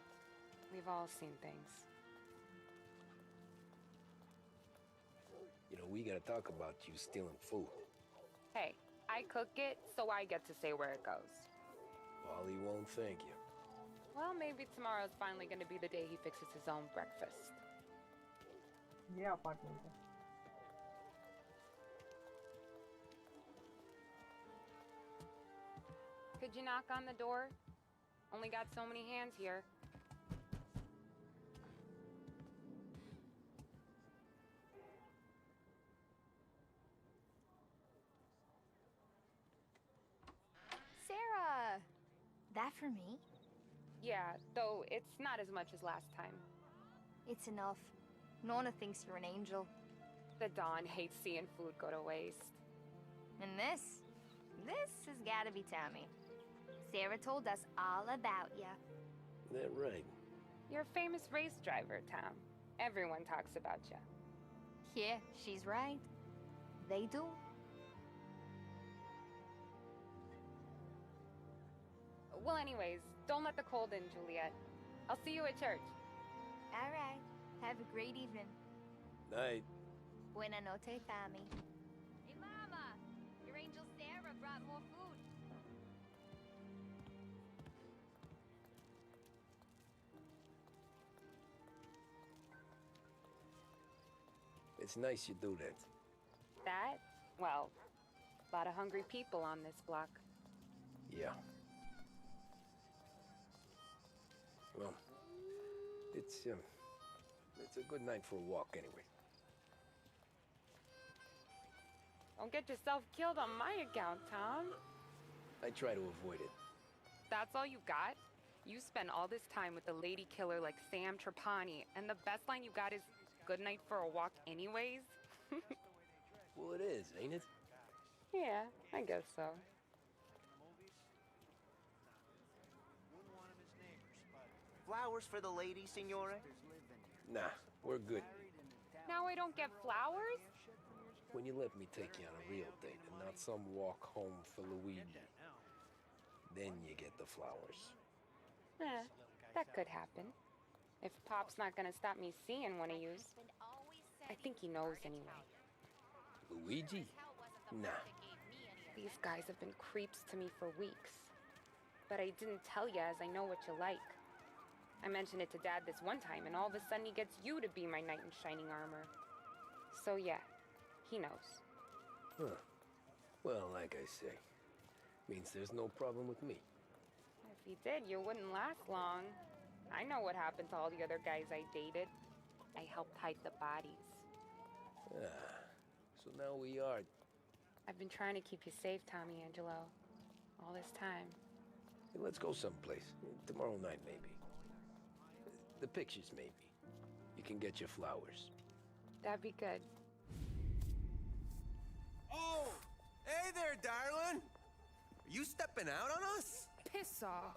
E: We've all seen things.
I: You know, we gotta talk about you stealing food.
E: Hey, I cook it, so I get to say where it goes.
I: Polly won't thank you.
E: Well, maybe tomorrow's finally gonna be the day he fixes his own breakfast.
B: Yeah, apartment.
E: Could you knock on the door? Only got so many hands here.
Q: Sarah! That for me?
E: Yeah, though it's not as much as last time.
Q: It's enough. Nona thinks you're an angel.
E: The Dawn hates seeing food go to waste.
Q: And this has gotta be Tommy. Sarah told us all about ya.
I: That right?
E: You're a famous race driver, Tom. Everyone talks about you.
Q: Yeah, she's right. They do.
E: Well, anyways, don't let the cold in, Juliet. I'll see you at church.
Q: All right. Have a great evening.
I: Night.
Q: Buena noche, Tommy. Hey, Mama! Your angel Sarah brought more food.
I: It's nice you do that.
E: That? Well, a lot of hungry people on this block.
I: Yeah. Well, it's a good night for a walk anyway.
E: Don't get yourself killed on my account, Tom.
I: I try to avoid it.
E: That's all you got? You spend all this time with a lady killer like Sam Trapani, and the best line you got is, "Good night for a walk anyways?"
I: Well, it is, ain't it?
E: Yeah, I guess so.
F: Flowers for the lady, signore?
I: Nah, we're good.
E: Now I don't get flowers?
I: When you let me take you on a real date and not some walk home for Luigi, then you get the flowers.
E: That could happen. If Pop's not gonna stop me seeing one of yous. I think he knows anyway.
I: Luigi? Nah.
E: These guys have been creeps to me for weeks. But I didn't tell ya as I know what you like. I mentioned it to Dad this one time, and all of a sudden he gets you to be my knight in shining armor. So yeah, he knows.
I: Huh. Well, like I say, means there's no problem with me.
E: If he did, you wouldn't last long. I know what happened to all the other guys I dated. I helped hide the bodies.
I: So now we are...
E: I've been trying to keep you safe, Tommy Angelo. All this time.
I: Hey, let's go someplace. Tomorrow night, maybe. The pictures, maybe. You can get your flowers.
E: That'd be good.
R: Oh! Hey there, darling! Are you stepping out on us?
E: Piss off.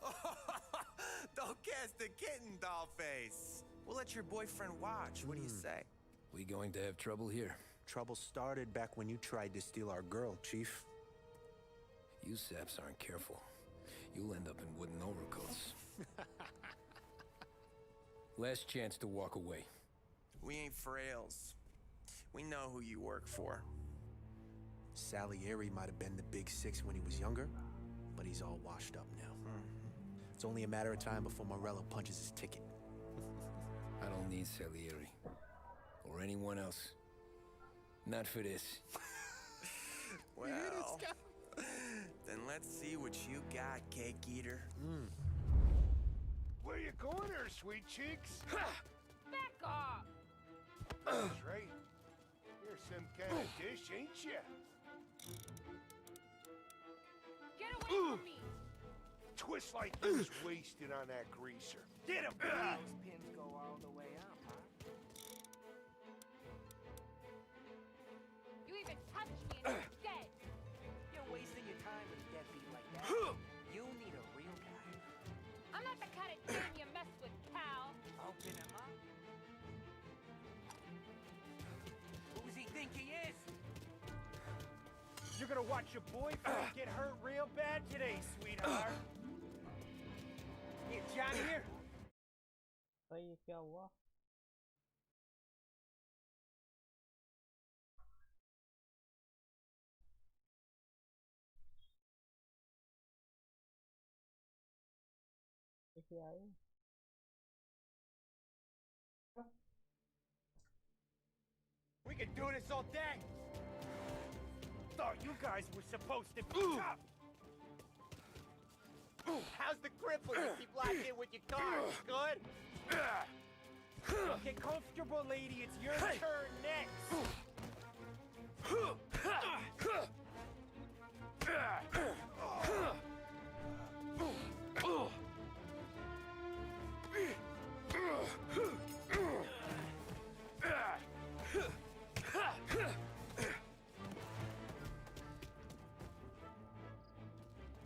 R: Don't cast a kitten, dollface. We'll let your boyfriend watch. What do you say?
G: We going to have trouble here?
S: Trouble started back when you tried to steal our girl, Chief.
G: You saps aren't careful. You'll end up in wooden overcoats. Last chance to walk away.
R: We ain't frails. We know who you work for.
S: Salieri might have been the big six when he was younger, but he's all washed up now. It's only a matter of time before Morello punches his ticket.
G: I don't need Salieri. Or anyone else. Not for this.
R: Well, then let's see what you got, cake eater.
P: Where you going there, sweet cheeks?
E: Back off!
P: That's right. You're some kind of dish, ain't ya?
E: Get away from me!
P: Twist like you was wasted on that greaser. Get him!
F: Those pins go all the way up, huh?
E: You even touch me and you're dead!
F: You're wasting your time with a deadbeat like that. You need a real guy.
E: I'm not the kind of damn you mess with, pal!
F: Open him up. Who does he think he is?
J: You're gonna watch your boyfriend get hurt real bad today, sweetheart.
F: Here, Johnny, here.
B: भाई ये क्या हुआ? से आए
J: We could do this all day. Thought you guys were supposed to be tough. How's the grip when you keep locked in with your car? Good? Get comfortable, lady. It's your turn next.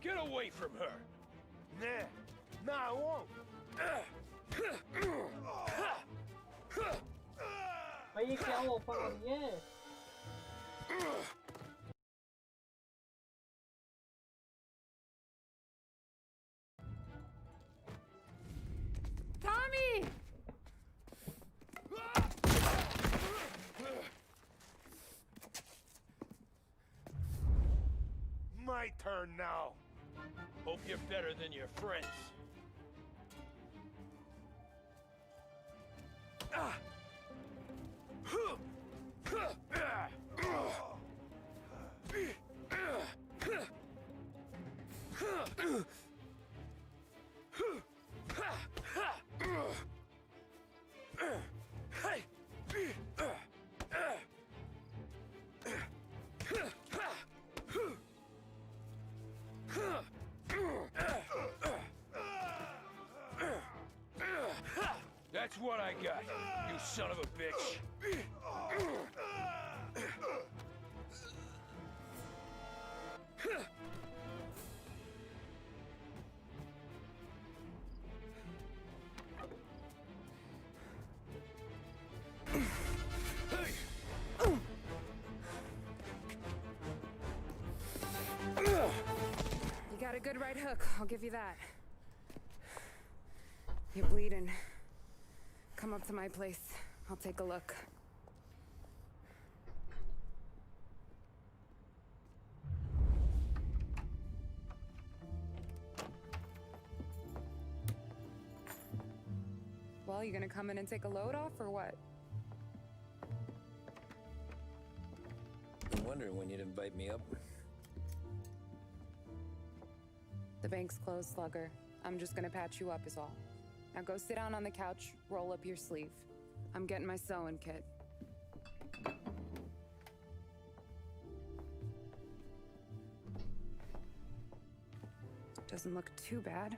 I: Get away from her!
J: Nah, I won't.
B: भाई ये क्या open हो रही है
E: Tommy!
J: My turn now.
I: Hope you're better than your friends. That's what I got, you son of a bitch.
E: You got a good right hook, I'll give you that. You're bleeding. Come up to my place. I'll take a look. Well, you gonna come in and take a load off, or what?
G: I'm wondering when you'd invite me up.
E: The bank's closed, Slugger. I'm just gonna patch you up is all. Now go sit down on the couch, roll up your sleeve. I'm getting my sewing kit. Doesn't look too bad.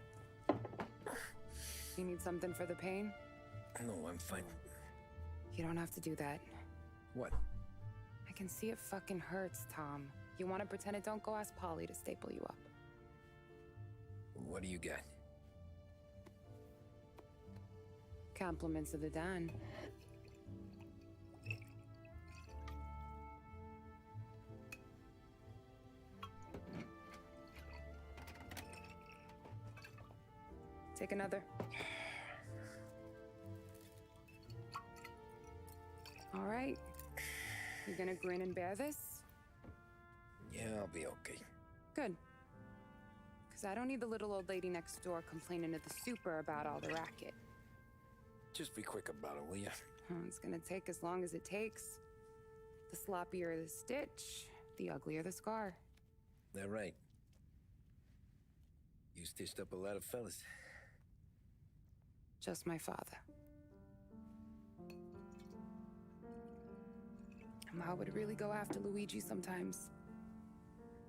E: You need something for the pain?
G: No, I'm fine.
E: You don't have to do that.
G: What?
E: I can see it fucking hurts, Tom. You want to pretend it? Don't go ask Polly to staple you up.
G: What do you got?
E: Compliments of the Don. Take another. All right. You gonna grin and bear this?
G: Yeah, I'll be okay.
E: Good. Because I don't need the little old lady next door complaining to the super about all the racket.
G: Just be quick about it, will ya?
E: It's gonna take as long as it takes. The sloppier the stitch, the uglier the scar.
G: That right. You stitched up a lot of fellas.
E: Just my father. Ma would really go after Luigi sometimes.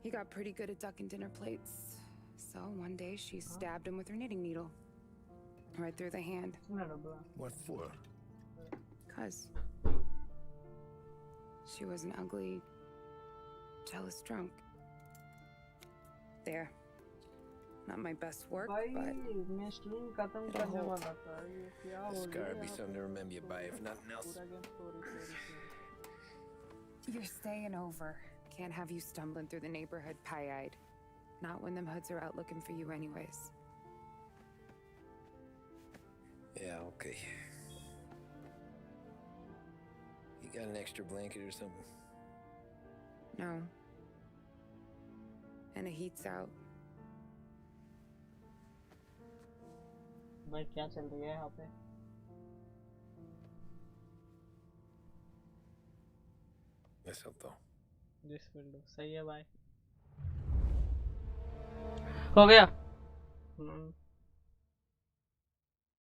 E: He got pretty good at ducking dinner plates. So one day she stabbed him with her knitting needle. Right through the hand.
G: What for?
E: 'Cause she was an ugly, jealous drunk. There. Not my best work, but it'll hold.
G: Scar be something to remember you by, if nothing else.
E: You're staying over. Can't have you stumbling through the neighborhood pie-eyed. Not when them hoods are out looking for you anyways.
G: Yeah, okay. You got an extra blanket or something?
E: No. And the heat's out.
B: भाई क्या चल रही है यहाँ पे?
I: Yes, Alto.
B: This will do. सही है भाई. हो गया.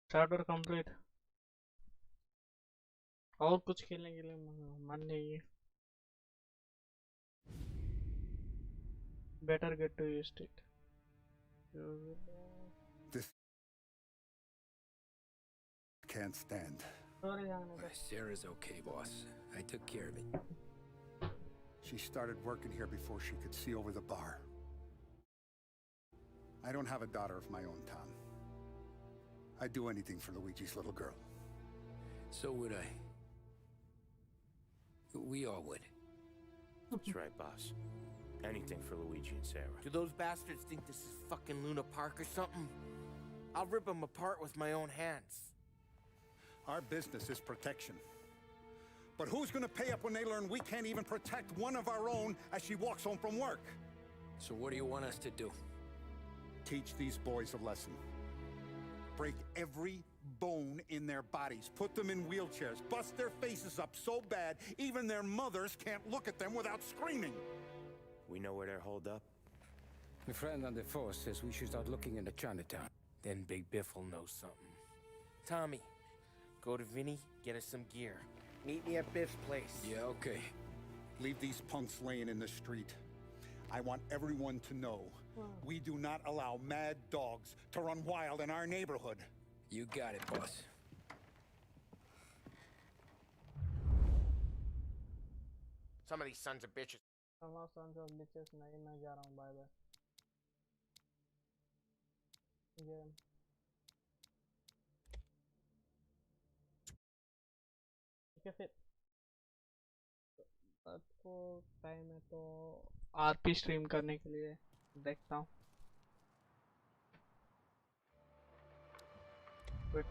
B: Starter complete. और कुछ खेलने के लिए मन नहीं है. Better get to use it.
K: This can't stand.
G: Sarah's okay, boss. I took care of it.
K: She started working here before she could see over the bar. I don't have a daughter of my own, Tom. I'd do anything for Luigi's little girl.
G: So would I. We all would.
F: That's right, boss. Anything for Luigi and Sarah. Do those bastards think this is fucking Luna Park or something? I'll rip them apart with my own hands.
K: Our business is protection. But who's gonna pay up when they learn we can't even protect one of our own as she walks home from work?
G: So what do you want us to do?
K: Teach these boys a lesson. Break every bone in their bodies. Put them in wheelchairs. Bust their faces up so bad, even their mothers can't look at them without screaming.
F: We know where they're holed up?
T: My friend on the force says we should start looking into Chinatown.
F: Then Big Biff will know something. Tommy, go to Vinny, get us some gear. Meet me at Biff's place.
G: Yeah, okay.
K: Leave these punks laying in the street. I want everyone to know we do not allow mad dogs to run wild in our neighborhood.
G: You got it, boss.
F: Some of these sons of bitches.
B: Sons of bitches. नहीं मैं जा रहा हूँ. Bye bye. Game. ठीक है फिर. रात को टाइम है तो आरपी स्ट्रीम करने के लिए देखता हूँ. But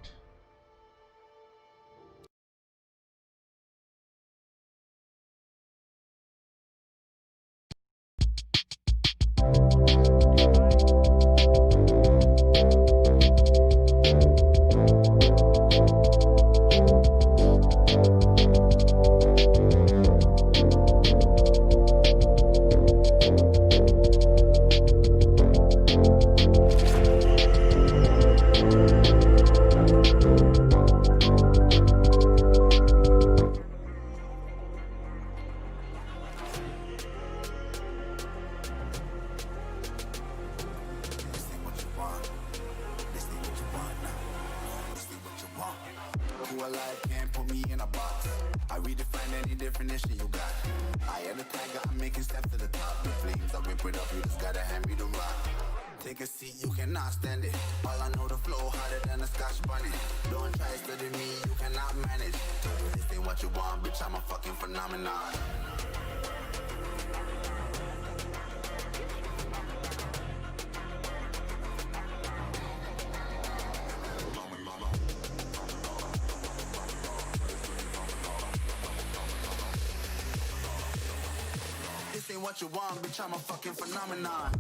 O: what you want, bitch, I'm a fucking phenomenon.